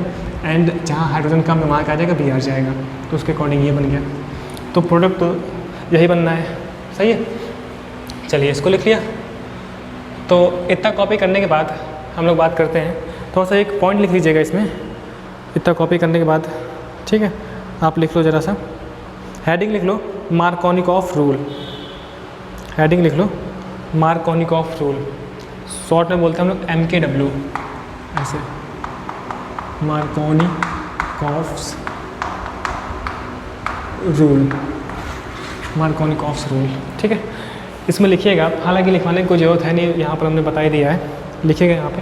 एंड जहाँ हाइड्रोजन कम है वहाँ क्या आ जाएगा, Br जाएगा, तो उसके अकॉर्डिंग ये बन गया। तो प्रोडक्ट तो यही बनना है, सही है। चलिए इसको लिख लिया। तो इतना कॉपी करने के बाद हम लोग बात करते हैं, थोड़ा सा एक पॉइंट लिख लीजिएगा इसमें, इतना कॉपी करने के बाद, ठीक है। आप लिख लो ज़रा सा, हेडिंग लिख लो मार्कोनिकॉफ रूल, हेडिंग लिख लो मार्कोनिकॉफ रूल, शॉर्ट में बोलते हैं हम लोग MKW, ऐसे मार्कोनिकॉफ्स रूल, मार्कोनिकॉफ्स रूल, ठीक है। इसमें लिखिएगा, हालांकि लिखवाने की कोई ज़रूरत है नहीं, यहाँ पर हमने बता ही दिया है, लिखिएगा यहाँ पे,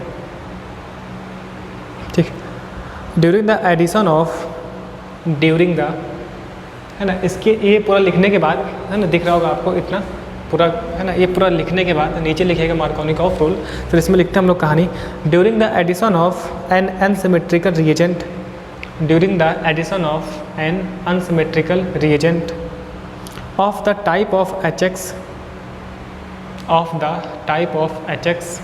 ठीक। During the addition of, during the, है ना, इसके ये पूरा लिखने के बाद, है ना, दिख रहा होगा आपको इतना पूरा, है ना, ये पूरा लिखने के बाद नीचे लिखिएगा मार्कोनिकॉफ रूल। फिर इसमें लिखते हैं हम लोग कहानी, during the addition of an unsymmetrical reagent, during the addition of an unsymmetrical reagent of the type of HX, of the type of HX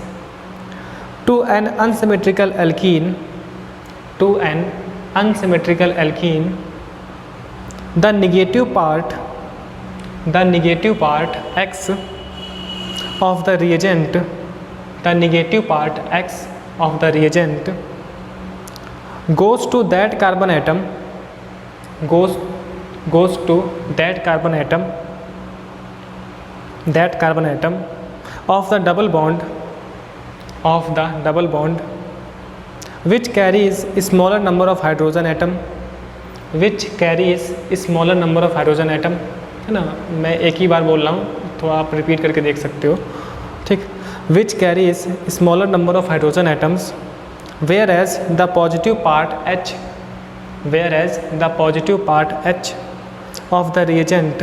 to an unsymmetrical alkene, to an unsymmetrical alkene, the negative part X of the reagent, the negative part X of the reagent goes to that carbon atom, goes to that carbon atom of the double bond which carries a smaller number of hydrogen atom, which carries a smaller number of hydrogen atom, है ना। मैं एक ही बार बोल रहा हूँ तो आप रिपीट करके देख सकते हो, ठीक। which carries a smaller number of hydrogen atoms, whereas the positive part H, whereas the positive part H of the reagent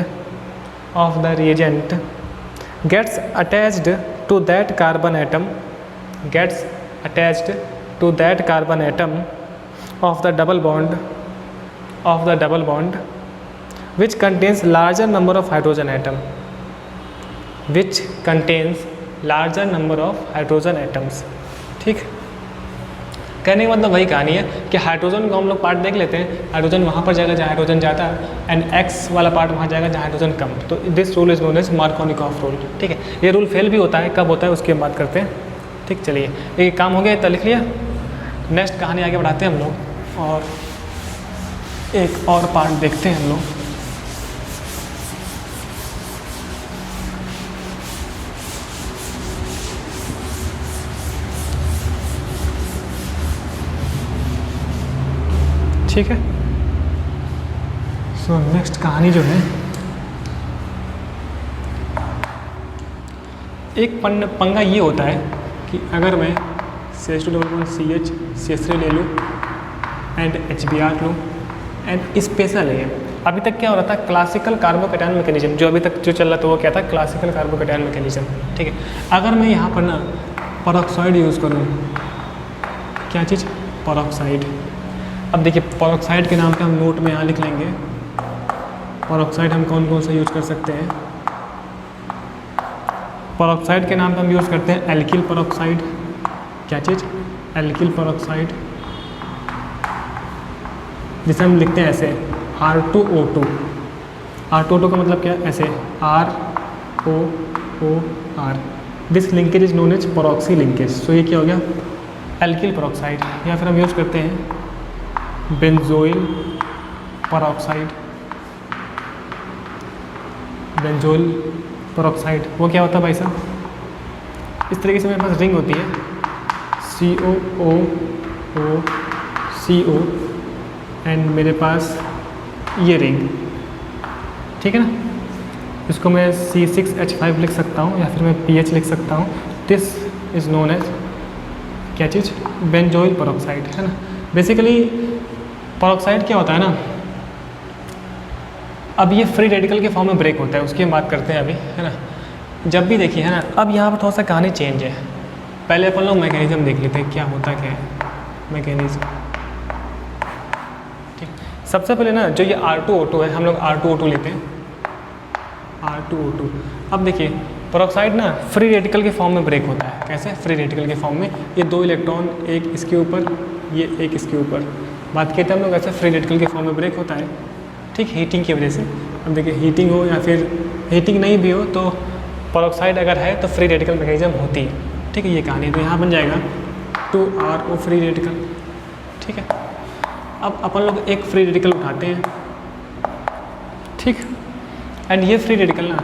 gets attached to that carbon atom gets attached to that carbon atom of the double bond which contains larger number of hydrogen atom, which contains larger number of hydrogen atoms। ठीक, कहने का मतलब वही कहानी है कि हाइड्रोजन को हम लोग पार्ट देख लेते हैं, हाइड्रोजन वहाँ पर जाएगा जहाँ हाइड्रोजन जाता है, एंड एक्स वाला पार्ट वहाँ जाएगा जहाँ हाइड्रोजन कम। तो this rule is known as Markovnikov rule. ठीक है, ये रूल फेल भी होता है, कब होता है उसकी हम बात करते हैं। ठीक, चलिए ये काम हो गया, इतना लिख लिया। नेक्स्ट कहानी आगे बढ़ाते हैं हम लोग और एक और पार्ट देखते हैं हम लोग। ठीक है, सो नेक्स्ट कहानी जो है, एक पंगा ये होता है कि अगर मैं CH2 CH3 ले लूँ एंड HBr लूँ एंड स्पेशल है। अभी तक क्या हो रहा था, क्लासिकल कार्बोकैटायन मैकेनिज्म, जो अभी तक जो चल रहा था वो क्या था, क्लासिकल कार्बोकैटायन मैकेनिज्म। ठीक है, अगर मैं यहाँ पर ना परऑक्साइड यूज़ करूँ, क्या चीज़, परऑक्साइड। अब देखिए परऑक्साइड के नाम पे हम नोट में यहाँ लिख लेंगे, परऑक्साइड हम कौन कौन सा यूज़ कर सकते हैं। परऑक्साइड के नाम पे हम यूज़ करते हैं एल्किल परऑक्साइड। क्या चीज़, एल्किल परऑक्साइड, जिसे हम लिखते हैं ऐसे R2O2। R2O2 का मतलब क्या है, ऐसे ROOR। This linkage is known as peroxy linkage. So ये क्या हो गया, एल्किल परऑक्साइड। या फिर हम यूज़ करते हैं बेंजोइल परऑक्साइड। बेंजोइल परऑक्साइड वो क्या होता है भाई साहब, इस तरीके से मेरे पास रिंग होती है COOCO एंड मेरे पास ये रिंग। ठीक है ना, इसको मैं C6H5 लिख सकता हूँ या फिर मैं PH लिख सकता हूँ। दिस इज़ नोन एज क्या चीज़, बेंजोइल परऑक्साइड, है ना। बेसिकली परऑक्साइड क्या होता है ना, अब ये फ्री रेडिकल के फॉर्म में ब्रेक होता है, उसकी हम बात करते हैं अभी, है ना। जब भी देखिए, है ना, अब यहाँ पर थोड़ा सा कहानी चेंज है। पहले अपन लोग मैकेनिज्म देख लेते हैं क्या होता क्या है मैकेनिज्म। ठीक, सबसे पहले ना जो ये R2O2 है, हम लोग R2O2 लेते हैं, R2O2। अब देखिए परऑक्साइड ना फ्री रेडिकल के फॉर्म में ब्रेक होता है। कैसे, फ्री रेडिकल के फॉर्म में, ये 2 इलेक्ट्रॉन, एक इसके ऊपर, ये एक इसके ऊपर, बात कहते हैं हम लोग ऐसे फ्री रेडिकल के फॉर्म में ब्रेक होता है। ठीक, हीटिंग की वजह से। अब देखिए हीटिंग हो या फिर हीटिंग नहीं भी हो, तो परऑक्साइड अगर है तो फ्री रेडिकल मैकेनिज्म होती है। ठीक है, ये कहानी। तो यहाँ बन जाएगा 2RO फ्री रेडिकल। ठीक है, अब अपन लोग एक फ्री रेडिकल उठाते हैं। ठीक, एंड ये फ्री रेडिकल ना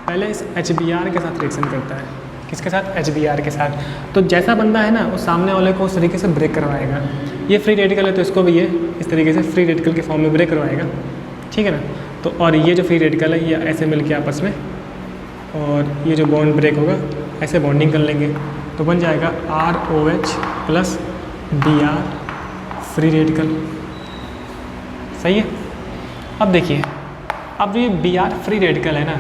पहले इस HBr के साथ रिएक्शन करता है। किसके साथ, HBr के साथ। तो जैसा बंदा है ना, वो सामने वाले को उस तरीके से ब्रेक करवाएगा। ये फ्री रेडिकल है तो इसको भी ये इस तरीके से फ्री रेडिकल के फॉर्म में ब्रेक करवाएगा। ठीक है ना। तो और ये जो फ्री रेडिकल है ये ऐसे मिल के आपस में, और ये जो बॉन्ड ब्रेक होगा ऐसे बॉन्डिंग कर लेंगे, तो बन जाएगा ROH plus Br free radical. सही है। अब देखिए, अब ये Br फ्री रेडिकल है ना,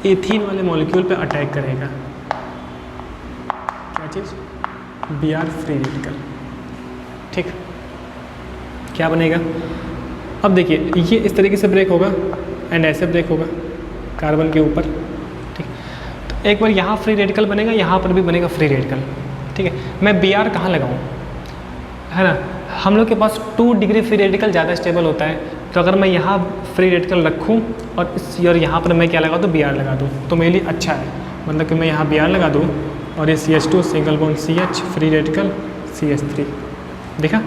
एथीन वाले मॉलिक्यूल पे अटैक करेगा। क्या चीज़, Br फ्री रेडिकल। ठीक, क्या बनेगा, अब देखिए ये इस तरीके से ब्रेक होगा एंड ऐसे ब्रेक होगा कार्बन के ऊपर। ठीक, तो एक बार यहाँ फ्री रेडिकल बनेगा, यहाँ पर भी बनेगा फ्री रेडिकल। ठीक है, मैं Br कहाँ लगाऊँ, है ना। हम लोग के पास 2 डिग्री फ्री रेडिकल ज़्यादा स्टेबल होता है, तो अगर मैं यहाँ फ्री रेडिकल रखूँ और यहाँ पर मैं क्या लगा दूँ, Br लगा दूँ, तो मेरे लिए अच्छा है। मतलब कि मैं यहाँ Br लगा दूँ और ये CH2 single bond CH free radical CH3, देखा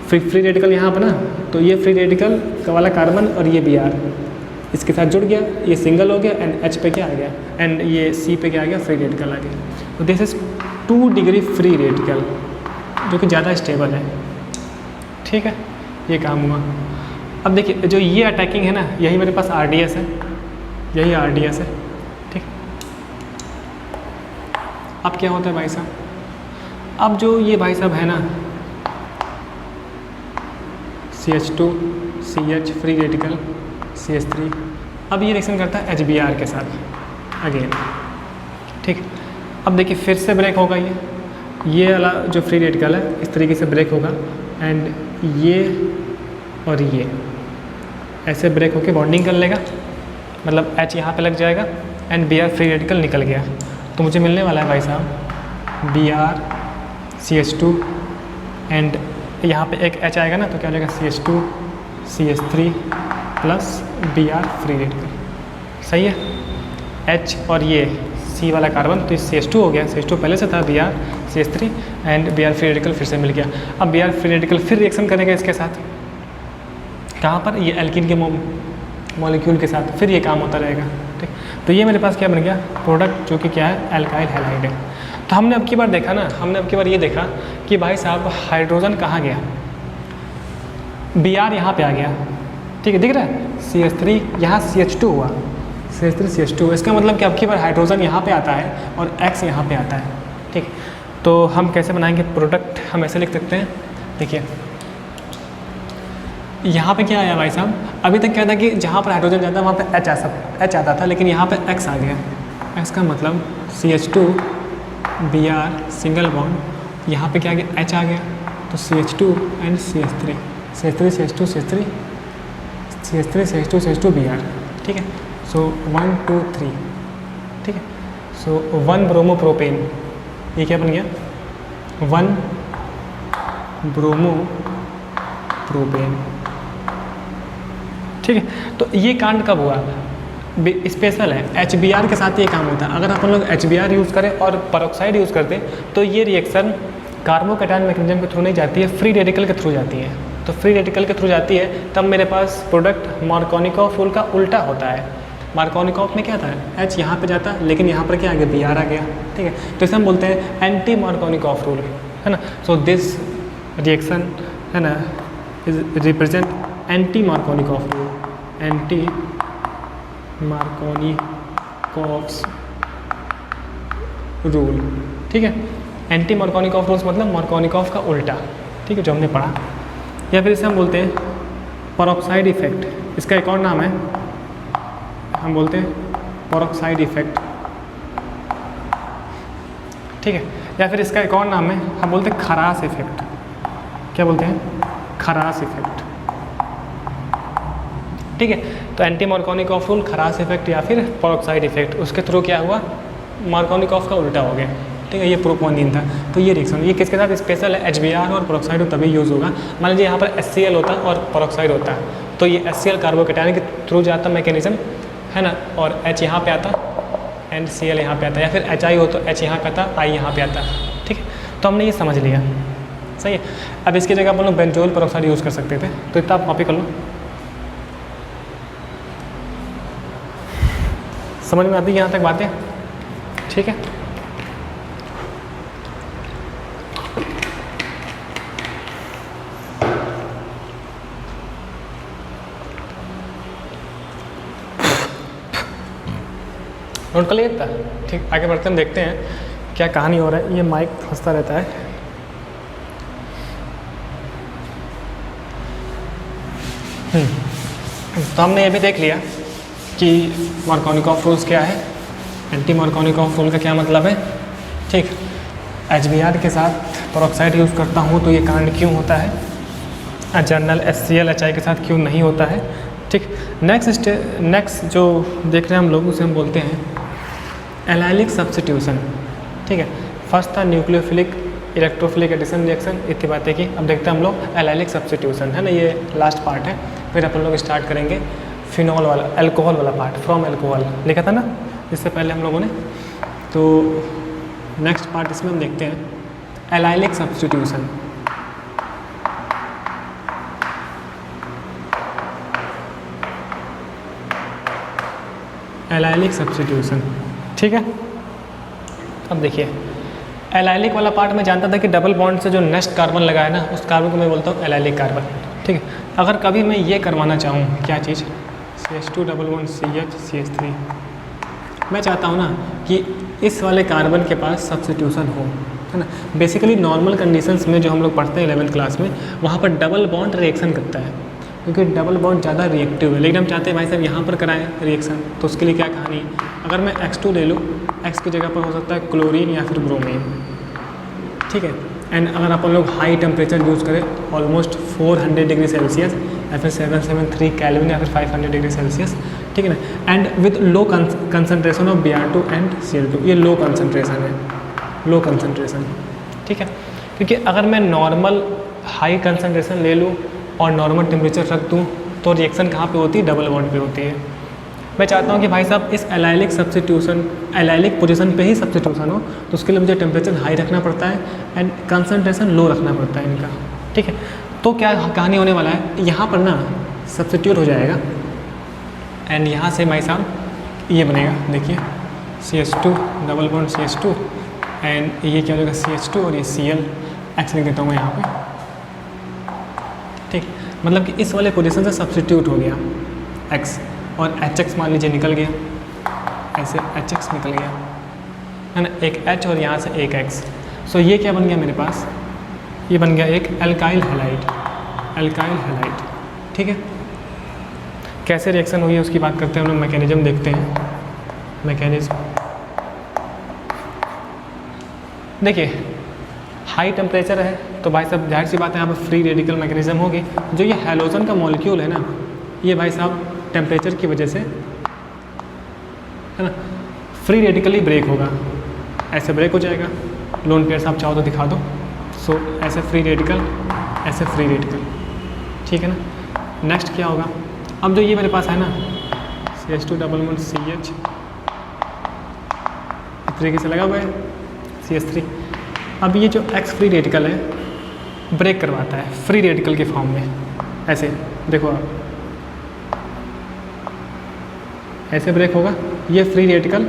फ्री रेडिकल यहाँ पर ना, तो ये फ्री रेडिकल वाला कार्बन और ये Br इसके साथ जुड़ गया, ये सिंगल हो गया एंड H पे क्या आ गया, एंड ये C पे क्या आ गया, फ्री रेडिकल आ गया। तो this is 2 degree free radical, जो कि ज़्यादा स्टेबल है। ठीक है, ये काम हुआ। अब देखिए जो ये अटैकिंग है ना, यही मेरे पास RDS है, यही RDS है। ठीक, अब क्या होता है भाई साहब, अब जो ये भाई साहब है ना CH2 CH free radical CH3, अब ये रिएक्शन करता है HBr के साथ अगेन। ठीक। अब देखिए फिर से ब्रेक होगा, ये वाला जो फ्री रेडिकल है इस तरीके से ब्रेक होगा एंड ये और ये ऐसे ब्रेक होके बॉन्डिंग कर लेगा, मतलब H यहाँ पे लग जाएगा एंड Br फ्री रेडिकल निकल गया। तो मुझे मिलने वाला है भाई साहब BrCH2 एंड यहाँ पे एक H आएगा ना, तो क्या हो जाएगा CH2 CH3 plus Br free radical. सही है, H और ये C वाला कार्बन, तो ये CH2 हो गया, CH2 पहले से था, Br CH3 and Br free radical फिर से मिल गया। अब Br फ्री रेडिकल फिर रिएक्शन करेगा इसके साथ, कहाँ पर, ये एल्कीन के मॉलिक्यूल के साथ, फिर ये काम होता रहेगा। ठीक, तो ये मेरे पास क्या बन गया, प्रोडक्ट जो कि क्या है, एल्काइल हैलाइड है। तो हमने अब की बार देखा ना, हमने अब की बार ये देखा कि भाई साहब हाइड्रोजन कहाँ गया, Br यहाँ पे आ गया, ठीक है, दिख रहा है, CH3 यहाँ CH2 हुआ, CH3 CH2, इसका मतलब कि अब की बार हाइड्रोजन यहाँ पे आता है और X यहाँ पे आता है। ठीक, तो हम कैसे बनाएंगे प्रोडक्ट, हम ऐसे लिख सकते हैं, देखिए यहाँ पे क्या आया भाई साहब, अभी तक क्या था कि जहाँ पर हाइड्रोजन जाता है वहाँ पे H आता था, लेकिन यहाँ पे X आ गया। X का मतलब CH2 Br सिंगल बॉन्ड, यहाँ पे क्या आ गया, H आ गया, तो CH2 and CH3 CH2 CH2 Br। ठीक है, सो 1 2 3, ठीक है, सो 1 ब्रोमो प्रोपेन, ये क्या बन गया, 1 ब्रोमो प्रोपेन। ठीक है, तो ये कांड कब हुआ, स्पेशल है, HBr के साथ ये काम होता है। अगर अपन लोग HBr यूज़ करें और पेरोक्साइड यूज़ करते तो ये रिएक्शन कार्बोकैटायन मैकेनिज्म के थ्रू नहीं जाती है, फ्री रेडिकल के थ्रू जाती है। तो फ्री रेडिकल के थ्रू जाती है तब मेरे पास प्रोडक्ट मार्कोनिकॉफ रूल का उल्टा होता है। मार्कोनिकॉफ में क्या था, H यहाँ पे जाता लेकिन यहाँ पर क्या आ गया, Br आ गया। ठीक है, तो इसे हम बोलते हैं एंटी मार्कोनिकॉफ रूल, है ना। सो दिस रिएक्शन है ना is represent anti Markovnikov rule, anti Markovnikov's rule. ठीक है, एंटी मार्कोनिकॉफ रूल्स मतलब मार्कोनिकॉफ का उल्टा, ठीक है, जो हमने पढ़ा। या फिर इसे हम बोलते हैं पेरोक्साइड इफेक्ट, इसका एक और नाम है, हम बोलते हैं पेरोक्साइड इफेक्ट। ठीक है, या फिर इसका एक और नाम है, हम बोलते हैं खरास इफेक्ट। क्या बोलते हैं, खरास इफेक्ट। ठीक है, तो एंटी मार्कोनिकॉफ रूल, खरास इफेक्ट या फिर पेरोक्साइड इफेक्ट, उसके थ्रू क्या हुआ, मार्कोनिकॉफ का उल्टा हो गया। ठीक है, ये प्रोपोनिन था। तो ये रिएक्शन ये किसके साथ स्पेशल है, HBr और पेरोक्साइड हो तभी यूज़ होगा। मान लीजिए यहाँ पर HCl होता और पेरोक्साइड होता है, तो ये HCl कार्बोकैटायन के थ्रू जाता मैकेनिज्म, है ना, और H यहाँ पे आता एंड Cl यहाँ पे आता, या फिर HI हो तो H यहाँ पे आता, I यहाँ पे आता। ठीक है, तो हमने ये समझ लिया, सही है। अब इसकी जगह अपन लोग बेंजोल पेरोक्साइड यूज़ कर सकते थे, तो इतना आप कॉपी कर लो। समझ में आती है यहाँ तक बातें, ठीक है। नोट कर लिया था, ठीक। आगे बढ़ते हैं, देखते हैं क्या कहानी हो रहा है। ये माइक फंसता रहता है। तो हमने ये भी देख लिया कि मार्कोनिकॉफ रूल्स क्या है, एंटी मार्कोनिकॉफ रूल का क्या मतलब है। ठीक, HBr के साथ पेरोक्साइड यूज़ करता हूँ तो ये कांड क्यों होता है, जर्नल HCl HI के साथ क्यों नहीं होता है। ठीक, नेक्स्ट जो देख रहे हैं हम लोग, उसे हम बोलते हैं एलाइलिक सब्स्टिट्यूशन। ठीक है, फर्स्ट था न्यूक्लियोफिलिक इलेक्ट्रोफिलिक एडिशन रिएक्शन, इतनी बातें की। अब देखते हैं हम लोग एलाइलिक सब्स्टिट्यूशन, है ना, ये लास्ट पार्ट है। फिर अपन लोग स्टार्ट करेंगे फिनॉल वाला, अल्कोहल वाला पार्ट, फ्रॉम अल्कोहल लिखा था ना इससे पहले हम लोगों ने। तो नेक्स्ट पार्ट इसमें हम देखते हैं एलाइलिक सब्स्टिट्यूशन। एलाइलिक सब्स्टिट्यूशन, ठीक है। अब देखिए एलाइलिक वाला पार्ट में जानता था कि डबल बॉन्ड से जो नेक्स्ट कार्बन लगा है ना, उस कार्बन को मैं बोलता हूँ एलाइलिक कार्बन। ठीक है, अगर कभी मैं ये करवाना चाहूँ, क्या चीज़, CH2 double bond CH CH3, मैं चाहता हूँ ना कि इस वाले कार्बन के पास सब्स्टिट्यूशन हो, है ना। बेसिकली नॉर्मल कंडीशंस में जो हम लोग पढ़ते हैं 11th क्लास में, वहाँ पर डबल बॉन्ड रिएक्शन करता है। क्योंकि डबल बॉन्ड ज़्यादा रिएक्टिव है, लेकिन हम चाहते हैं भाई साहब यहाँ पर कराएं रिएक्शन, तो उसके लिए क्या कहानी है, अगर मैं X2 ले लूँ, X की जगह पर हो सकता है क्लोरीन या फिर ब्रोमीन, ठीक है। एंड अगर अपन लोग हाई टेम्परेचर यूज़ करें ऑलमोस्ट 400 डिग्री सेल्सियस या फिर 773 केल्विन या फिर 500 डिग्री सेल्सियस, ठीक है ना। And with low concentration of Br2 and Cl2, ये लो कंसनट्रेशन है, लो कंसनट्रेशन, ठीक है। क्योंकि अगर मैं नॉर्मल हाई कंसनट्रेशन ले लूँ और नॉर्मल टेम्परेचर रख दूँ तो रिएक्शन कहाँ पे होती है, डबल बॉन्ड पे होती है। मैं चाहता हूँ कि भाई साहब इस एलाइलिक सब्स्टिट्यूशन, एलाइलिक पोजीशन पे ही सब्स्टिट्यूशन हो, तो उसके लिए मुझे टेम्परेचर हाई रखना पड़ता है एंड कंसनट्रेशन लो रखना पड़ता है इनका, ठीक है। तो क्या कहानी होने वाला है, यहाँ पर ना सब्स्टिट्यूट हो जाएगा एंड यहाँ से भाई साहब ये बनेगा, देखिए CH2 double bond CH2 and ये क्या हो जाएगा CH2 और ये Cl, X लिख देता हूँ मैं यहाँ पे, ठीक। मतलब कि इस वाले पोजीशन से सब्स्टिट्यूट हो गया X और HX मान लीजिए निकल गया, ऐसे HX निकल गया है ना, एक H और यहाँ से एक X। सो ये क्या बन गया मेरे पास, ये बन गया एक एल्काइल हैलाइड, एल्काइल हैलाइड, ठीक है। कैसे रिएक्शन हुई है उसकी बात करते हैं हम लोग, मैकेनिज्म देखते हैं। मैकेनिज्म देखिए, हाई टेम्परेचर है तो भाई साहब जाहिर सी बात है यहाँ पर फ्री रेडिकल मैकेनिज्म होगी। जो ये हैलोजन का मॉलिक्यूल है ना, ये भाई साहब टेम्परेचर की वजह से है ना फ्री रेडिकली ब्रेक होगा, ऐसे ब्रेक हो जाएगा। लोन पेयर साहब चाहो तो दिखा दो। सो ऐसे फ्री रेडिकल, ऐसे फ्री रेडिकल, ठीक है ना। नेक्स्ट क्या होगा, अब जो ये मेरे पास है ना CH2 डबल बॉन्ड CH, इस तरीके से लगा हुआ है CH3। अब ये जो X फ्री रेडिकल है ब्रेक करवाता है फ्री रेडिकल के फॉर्म में, ऐसे देखो आप, ऐसे ब्रेक होगा, ये फ्री रेडिकल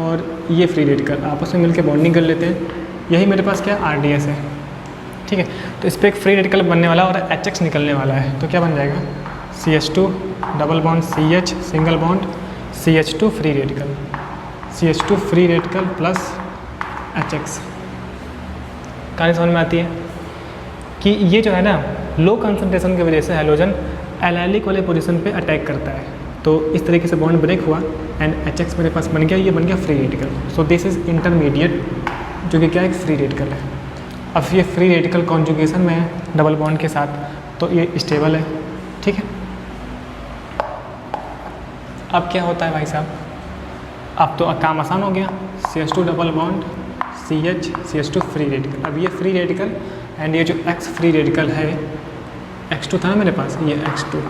और ये फ्री रेडिकल आपस में मिलकर बॉन्डिंग कर लेते हैं। यही मेरे पास क्या RDS है, ठीक है। तो इस पर एक फ्री रेडिकल बनने वाला और HX निकलने वाला है, तो क्या बन जाएगा CH2 double bond CH single bond CH2 free radical, CH2 free radical plus HX। कहानी समझ में आती है कि ये जो है ना लो कंसंट्रेशन की वजह से हैलोजन एलाइलिक वाले पोजीशन पे अटैक करता है, तो इस तरीके से बॉन्ड ब्रेक हुआ एंड HX मेरे पास बन गया, ये बन गया free radical. So this is intermediate, जो कि क्या एक फ्री रेडिकल है। अब ये फ्री रेडिकल कॉन्जुगेशन में है डबल बॉन्ड के साथ, तो ये स्टेबल है, ठीक है। अब क्या होता है भाई साहब, अब तो काम आसान हो गया, CH2 double bond CH CH2 free radical. अब ये फ्री रेडिकल एंड ये जो X फ्री रेडिकल है, X2 था ना मेरे पास, ये X2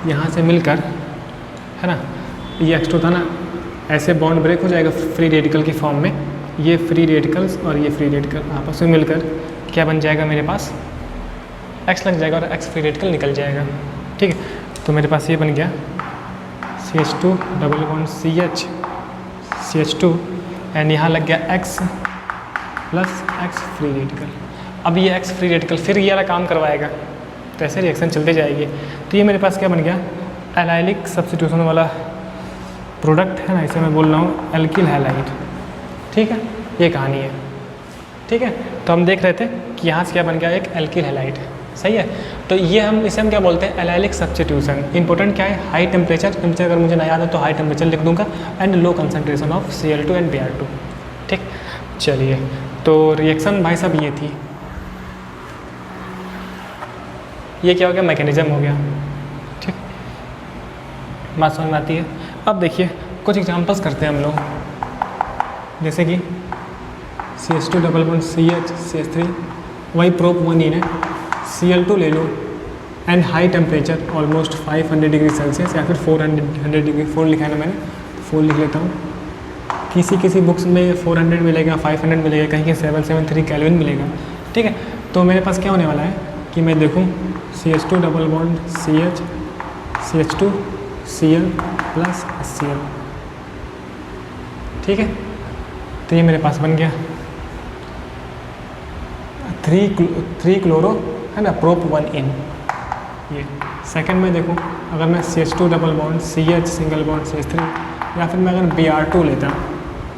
यहाँ से मिलकर है ना, ये X2 था ना, ऐसे बॉन्ड ब्रेक हो जाएगा फ्री रेडिकल की फॉर्म में। ये फ्री रेडिकल्स और ये फ्री रेडिकल आपस में मिलकर क्या बन जाएगा मेरे पास, X लग जाएगा और X फ्री रेडिकल निकल जाएगा, ठीक है। तो मेरे पास ये बन गया CH2 double bond CH CH2 and यहाँ लग गया X plus X free radical. अब ये X फ्री रेडिकल फिर ये वाला काम करवाएगा, तो ऐसे रिएक्शन चलते जाएगी। तो ये मेरे पास क्या बन गया, एलाइलिक सब्स्टिट्यूशन वाला प्रोडक्ट है ना, इसे मैं बोल रहा हूँ एल्किल हैलाइड, ठीक है। ये कहानी है, ठीक है। तो हम देख रहे थे कि यहाँ से क्या बन गया, एक एल्किल हैलाइड, सही है। तो ये इसे हम क्या बोलते हैं, एलाइलिक सब्स्टिट्यूशन। इंपॉर्टेंट क्या है, हाई टेम्परेचर अगर मुझे ना याद है तो हाई टेम्परेचर लिख दूंगा and low concentration of Cl2 and Br2, ठीक। चलिए, तो रिएक्शन भाई साहब ये थी, ये क्या हो गया, मैकेनिज्म हो गया, ठीक। बात समझ में आती है। अब देखिए कुछ एग्जांपल्स करते हैं हम लोग, जैसे कि CH2 double bond CH CH3, वही प्रोप 1 है, Cl2 ले लो and high temperature almost 500 degree Celsius या फिर 400 डिग्री, 4 लिखा है ना मैंने, 4 लिख लेता हूँ। किसी बुक्स में 400 मिलेगा, 500 मिलेगा, कहीं के 773 केल्विन मिलेगा, ठीक है। तो मेरे पास क्या होने वाला है कि मैं देखूँ CH2 double bond CH CH2 Cl plus HCl, ठीक है। तो ये मेरे पास बन गया 3 क्लोरो है ना, प्रोप 1 इन। ये सेकंड में देखूँ, अगर मैं CH2 double bond CH single bond CH3 या फिर मैं अगर Br2 लेता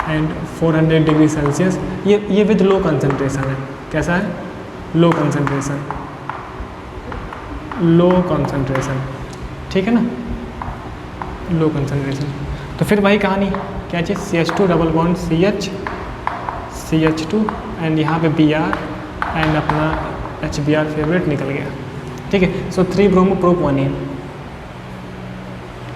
एंड 400 डिग्री सेल्सियस, ये विद लो कंसनट्रेशन है। कैसा है, लो कंसनट्रेशन, लो कॉन्सेंट्रेशन, ठीक है ना, लो कंसंट्रेशन। तो फिर वही कहानी, क्या चीज़, CH2 double bond CH2 and यहाँ पे Br एंड अपना HBr फेवरेट निकल गया, ठीक है। सो 3 ब्रोमो प्रोप 1 इन,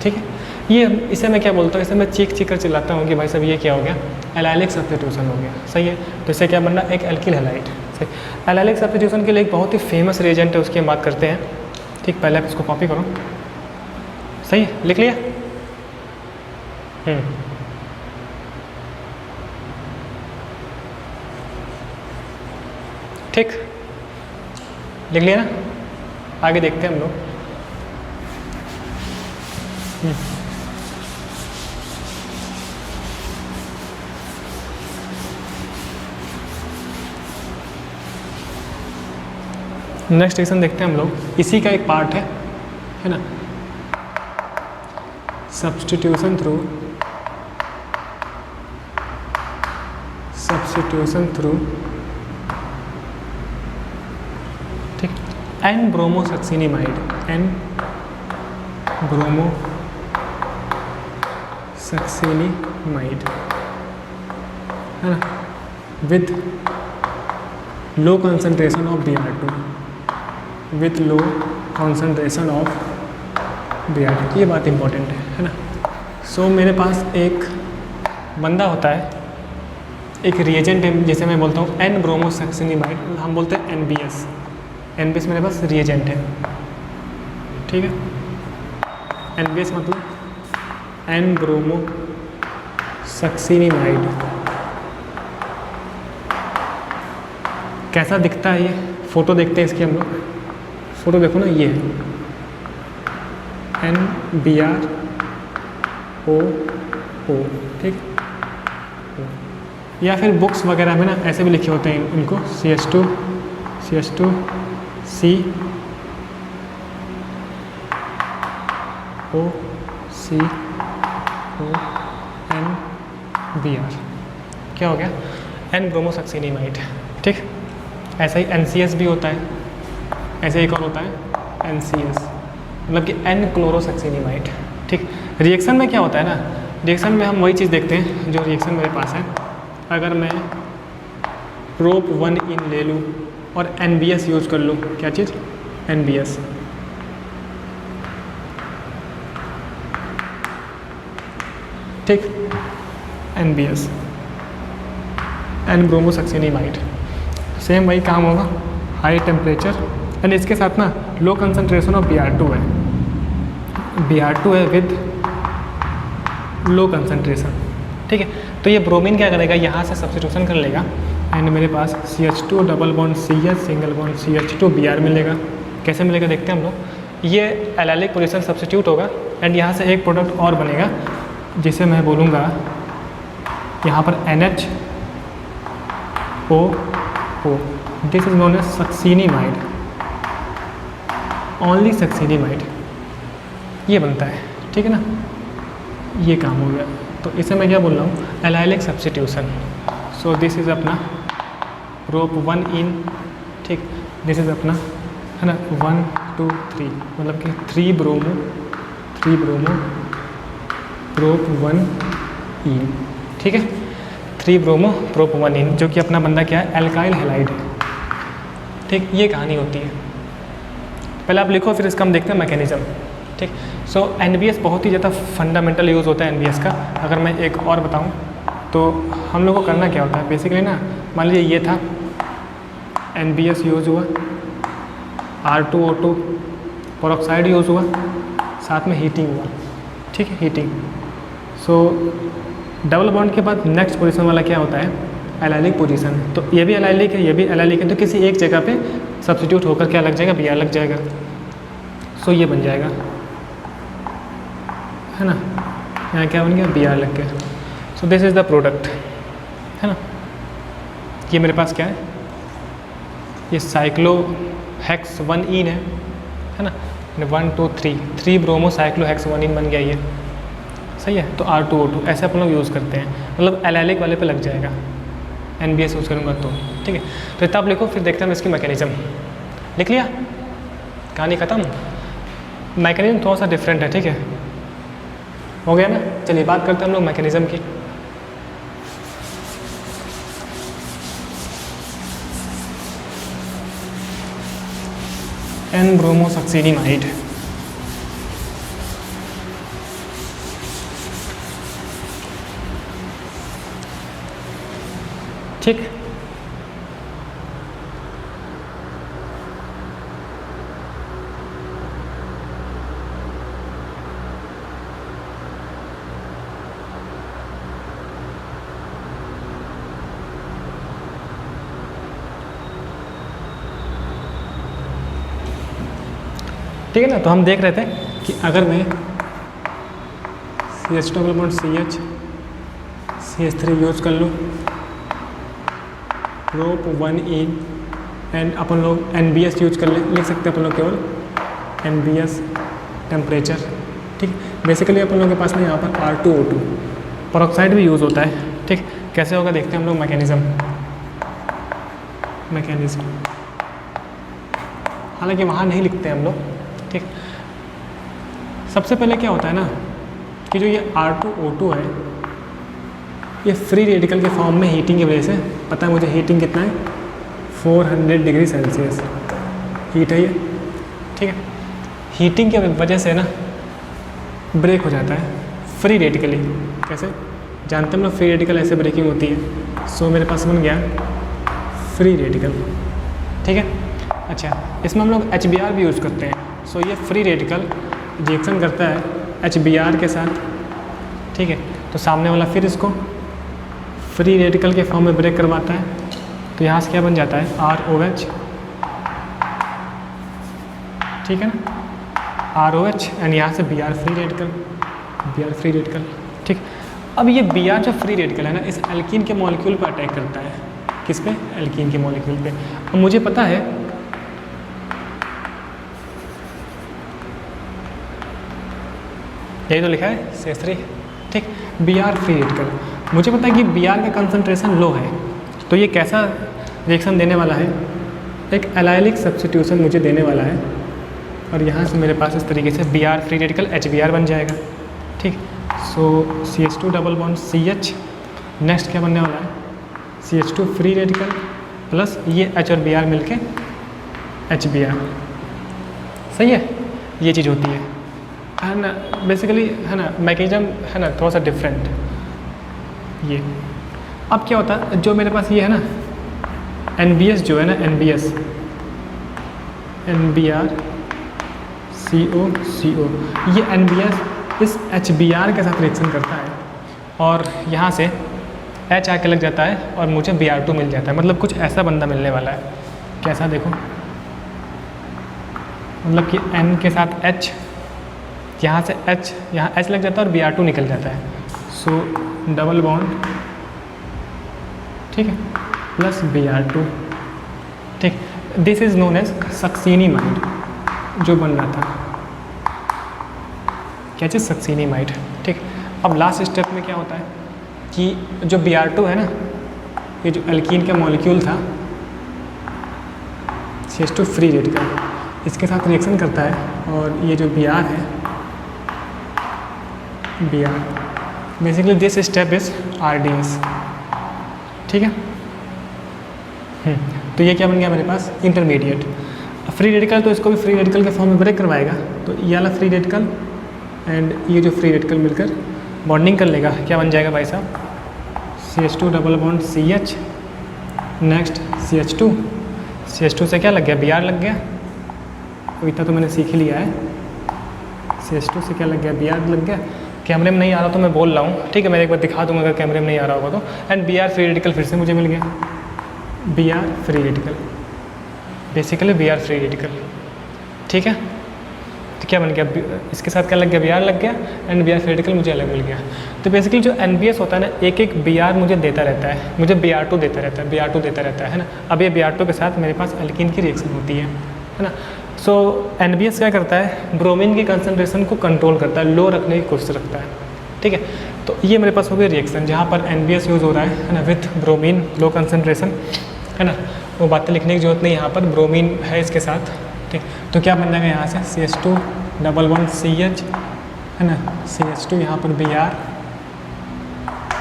ठीक है। ये इसे मैं क्या बोलता हूँ, इसे मैं चीख कर चिल्लाता हूँ कि भाई साहब ये क्या हो गया, एलाइलिक सब्स्टिट्यूशन हो गया, सही है। तो इसे क्या बनना, एक एल्किल हैलाइड, सही। एलाइलिक सब्स्टिट्यूशन के लिए एक बहुत ही फेमस रिएजेंट है, उसकी हम बात करते हैं, ठीक। पहले आप इसको कॉपी करो, सही है, लिख लिया। ठीक, लिख लिया ना, आगे देखते हैं हम लोग। नेक्स्ट रिएक्शन देखते हैं हम लोग, इसी का एक पार्ट है ना, सब्स्टिट्यूशन थ्रू ठीक, एन ब्रोमोसक्सिनिमाइड, एन ब्रोमोसक्सिनिमाइड, है ना, with low concentration of Br2, with low concentration of Br2, ये बात इंपॉर्टेंट है ना। सो मेरे पास एक बंदा होता है, एक रिएजेंट है जिसे मैं बोलता हूँ एन ब्रोमोसक्सिनिमाइड, हम बोलते हैं NBS। NBS मेरे पास रिएजेंट है, ठीक है। NBS मतलब एन ब्रोमोसक्सिनिमाइड। कैसा दिखता है ये, फोटो देखते हैं इसकी हम लोग, फोटो देखो ना, ये है NBrOO, ठीक। या फिर बुक्स वगैरह में ना ऐसे भी लिखे होते हैं इनको, CH2 COCONBr, क्या हो गया, एन ब्रोमोसक्सिनिमाइड, ठीक। ऐसा ही NCS भी होता है, ऐसे एक और होता है NCS, मतलब कि एन क्लोरोसक्सिनिमाइड, ठीक। रिएक्शन में क्या होता है ना, रिएक्शन में हम वही चीज़ देखते हैं जो रिएक्शन मेरे पास है। अगर मैं प्रोप 1 इन ले लूँ और NBS यूज कर लूँ, क्या चीज़, NBS, ठीक, NBS, एन ब्रोमोसक्सिनिमाइड, सेम वही काम होगा, हाई टेम्परेचर एंड इसके साथ ना लो कंसंट्रेशन ऑफ Br2 है, Br2 है विद लो कंसंट्रेशन, ठीक है। तो ये ब्रोमीन क्या करेगा, यहाँ से सब्स्टिट्यूशन कर लेगा एंड मेरे पास CH2 double bond CH single bond CH2 Br मिलेगा। कैसे मिलेगा देखते हैं हम लोग, ये एलाइलिक पोजीशन सब्स्टिट्यूट होगा एंड यहाँ से एक प्रोडक्ट और बनेगा जिसे मैं बोलूँगा यहाँ पर NHOO, this is known as succinimide, only succinimide, ये बनता है, ठीक है ना, ये काम हो गया। तो इसे मैं क्या बोल रहा हूँ, allylic substitution. So this is अपना प्रोप 1 इन, ठीक, दिस इज़ अपना, है ना, 1 2 3, मतलब कि 3 ब्रोमो प्रोप 1 इन, ठीक है, 3 ब्रोमो प्रोप 1 इन, जो कि अपना बंदा क्या है, एल्काइल हैलाइड है, ठीक। ये कहानी होती है, पहले आप लिखो फिर इसका हम देखते हैं मैकेनिज्म, ठीक। सो NBS बहुत ही ज़्यादा फंडामेंटल यूज़ होता है NBS का। अगर मैं एक और बताऊं तो हम लोग को करना क्या होता है बेसिकली ना, मान लीजिए ये था NBS यूज़ हुआ, R2O2 पेरोक्साइड यूज़ हुआ, साथ में हीटिंग हुआ, ठीक है, हीटिंग। सो डबल बॉन्ड के बाद नेक्स्ट पोजीशन वाला क्या होता है, एलाइलिक पोजीशन। तो ये भी एलाइलिक है, ये भी एलाइलिक है, तो किसी एक जगह पे सब्स्टिट्यूट होकर क्या लग जाएगा, Br लग जाएगा। सो ये बन जाएगा, है ना, यहाँ क्या बन गया, Br लग गया। So this is the product, है ना। ये मेरे पास क्या है, ये साइक्लोहेक्स-1-ईन है ना, 1 2 3 ब्रोमो साइक्लोहेक्स-1-ईन बन गया ये, सही है। तो R2O2 ऐसे अपन लोग यूज़ करते हैं, मतलब एलाइलिक वाले पे लग जाएगा, NBS यूज़ करूँगा तो, ठीक है। तो इतना आप लिखो, फिर देखते हैं हम इसकी मैकेनिज्म। लिख लिया, कहानी ख़त्म। मैकेनिज्म थोड़ा सा डिफरेंट है, ठीक है, हो गया ना। चलिए बात करते हैं हम लोग मैकेनिज्म की। एन ब्रोमोसक्सीनिमाइड, ठीक। ठीक है ना, तो हम देख रहे थे कि अगर मैं CH double bond CH CH3 use कर लूँ, प्रोप 1E एंड अपन लोग NBS यूज कर लिख सकते हैं अपन लोग केवल NBS टेम्परेचर, ठीक। बेसिकली अपन लोग के पास में यहाँ पर R2O2 परऑक्साइड भी यूज़ होता है, ठीक। कैसे होगा देखते हैं हम लोग मैकेनिज्म। हालांकि वहाँ नहीं लिखते हैं हम लोग, ठीक। सबसे पहले क्या होता है ना कि जो ये R2O2 है, ये फ्री रेडिकल के फॉर्म में हीटिंग की वजह से, पता है मुझे हीटिंग कितना है, 400 डिग्री सेल्सियस हीट है ये, ठीक है। हीटिंग की वजह से ना ब्रेक हो जाता है फ्री रेडिकली। कैसे जानते हैं हम लोग, फ्री रेडिकल ऐसे ब्रेकिंग होती है। सो मेरे पास बन गया फ्री रेडिकल, ठीक है। अच्छा, इसमें हम लोग HBr भी यूज़ करते हैं। सो ये फ्री रेडिकल रिएक्शन करता है HBr के साथ, ठीक है। तो सामने वाला फिर इसको फ्री रेडिकल के फॉर्म में ब्रेक करवाता है, तो यहाँ से क्या बन जाता है ROH, ठीक है ना, ROH एंड यहाँ से Br फ्री रेडिकल, ठीक। अब ये Br जो फ्री रेडिकल है ना, इस एल्कीन के मॉलिक्यूल पर अटैक करता है। किस पे? एल्कीन के मॉलिक्यूल पे। अब मुझे पता है यही तो लिखा है CH3, ठीक। Br फ्री रेडिकल, मुझे पता है कि Br का कंसंट्रेशन लो है, तो ये कैसा रिएक्शन देने वाला है, एक एलाइलिक सब्स्टिट्यूशन मुझे देने वाला है, और यहाँ से मेरे पास इस तरीके से Br फ्री रेडिकल HBr बन जाएगा, ठीक। सो CH2 double bond CH, next क्या बनने वाला है CH2 फ्री रेडिकल प्लस ये H और Br मिलके HBr, सही है। ये चीज़ होती है ना, बेसिकली है ना, मैकेनिज्म है ना थोड़ा सा डिफरेंट ये। अब क्या होता है, जो मेरे पास ये है ना NBS जो है ना, NBr CO, ये NBS इस HBr के साथ रिएक्शन करता है और यहाँ से H आके लग जाता है और मुझे Br2 मिल जाता है। मतलब कुछ ऐसा बंदा मिलने वाला है। कैसा देखो, मतलब कि N के साथ H, यहाँ से H, यहाँ H लग जाता है और Br2 निकल जाता है। सो डबल बॉन्ड, ठीक है, प्लस Br2, ठीक। दिस इज़ नोन एज सक्सीनिमाइड जो बन रहा था। क्या चीज़? सक्सीनिमाइड, ठीक। अब लास्ट स्टेप में क्या होता है कि जो Br2 है ना, ये जो एल्कीन का मॉलिक्यूल था CH2 फ्री रेडिकल, इसके साथ रिएक्शन करता है और ये जो Br है, Br basically this step is RDS, ठीक है। तो ये क्या बन गया मेरे पास इंटरमीडिएट फ्री रेडिकल। तो इसको भी फ्री रेडिकल के फॉर्म में ब्रेक करवाएगा, तो ये वाला फ्री रेडिकल एंड ये जो फ्री रेडिकल मिलकर बॉन्डिंग कर लेगा। क्या बन जाएगा भाई साहब? CH2 double bond CH, next CH2 से क्या लग गया? Br लग गया। अब इतना तो मैंने सीख ही लिया है। CH2 से क्या लग गया? Br लग गया। कैमरे में नहीं आ रहा तो मैं बोल रहा हूँ, ठीक है, मैं एक बार दिखा दूँगा अगर कैमरे में नहीं आ रहा होगा तो। एंड Br फ्री रेडिकल फिर से मुझे मिल गया, Br free radical, basically Br free radical, ठीक है। तो क्या बन गया? इसके साथ क्या लग गया? Br लग गया एंड Br फ्री रेडिकल मुझे अलग मिल गया। तो बेसिकली जो NBS होता है ना, एक एक Br मुझे देता रहता है, मुझे Br2 देता रहता है, Br2 देता रहता है ना। अब ये Br2 के साथ मेरे पास एल्कीन की रिएक्शन होती है ना। सो NBS क्या करता है? ब्रोमीन की कंसनट्रेशन को कंट्रोल करता है, लो रखने की कोशिश रखता है, ठीक है। तो ये मेरे पास हो गया रिएक्शन जहाँ पर NBS यूज़ हो रहा है ना, विथ ब्रोमीन लो कंसनट्रेशन, है ना। वो बातें लिखने की जरूरत नहीं, यहाँ पर ब्रोमीन है इसके साथ, ठीक, तो क्या बन जाएगा यहाँ से CH2 डबल वन CH है ना, CH2 यहाँ पर Br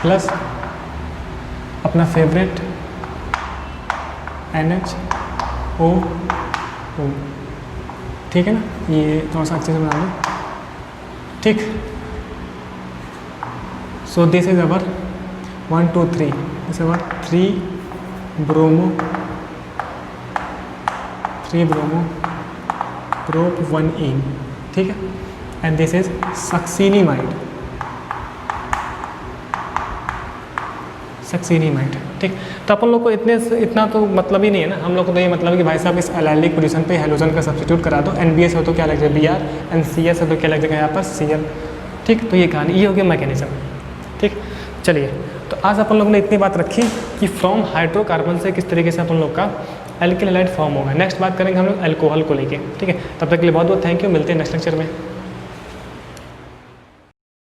प्लस अपना फेवरेट NHOO, ठीक है ना, ये थोड़ा सा अच्छे से बना लो, ठीक। So this is our 1 2 3, this our 3 bromo prop 1ene, ठीक है, एंड दिस इज सक्सिनिमाइड, ठीक। तो अपन लोग को इतना तो मतलब ही नहीं है ना, हम लोग को तो ये मतलब है कि भाई साहब इस एलाइलिक पोजीशन पे हेलोजन का सब्स्टिट्यूट करा दो, NBS हो तो क्या लग जाएगा Br, एंड CS हो तो क्या लग जाएगा यहाँ पर Cl, ठीक। तो ये कहानी, ये हो गया मैकेनिज्म, ठीक। चलिए, तो आज अपन लोग ने इतनी बात रखी कि फ्रॉम हाइड्रोकार्बन से किस तरीके से अपन लोग का एल्किल हैलाइड फॉर्म होगा। नेक्स्ट बात करेंगे हम लोग अल्कोहल को लेके, ठीक है। तब तक के लिए बहुत बहुत थैंक यू, मिलते हैं नेक्स्ट लेक्चर में।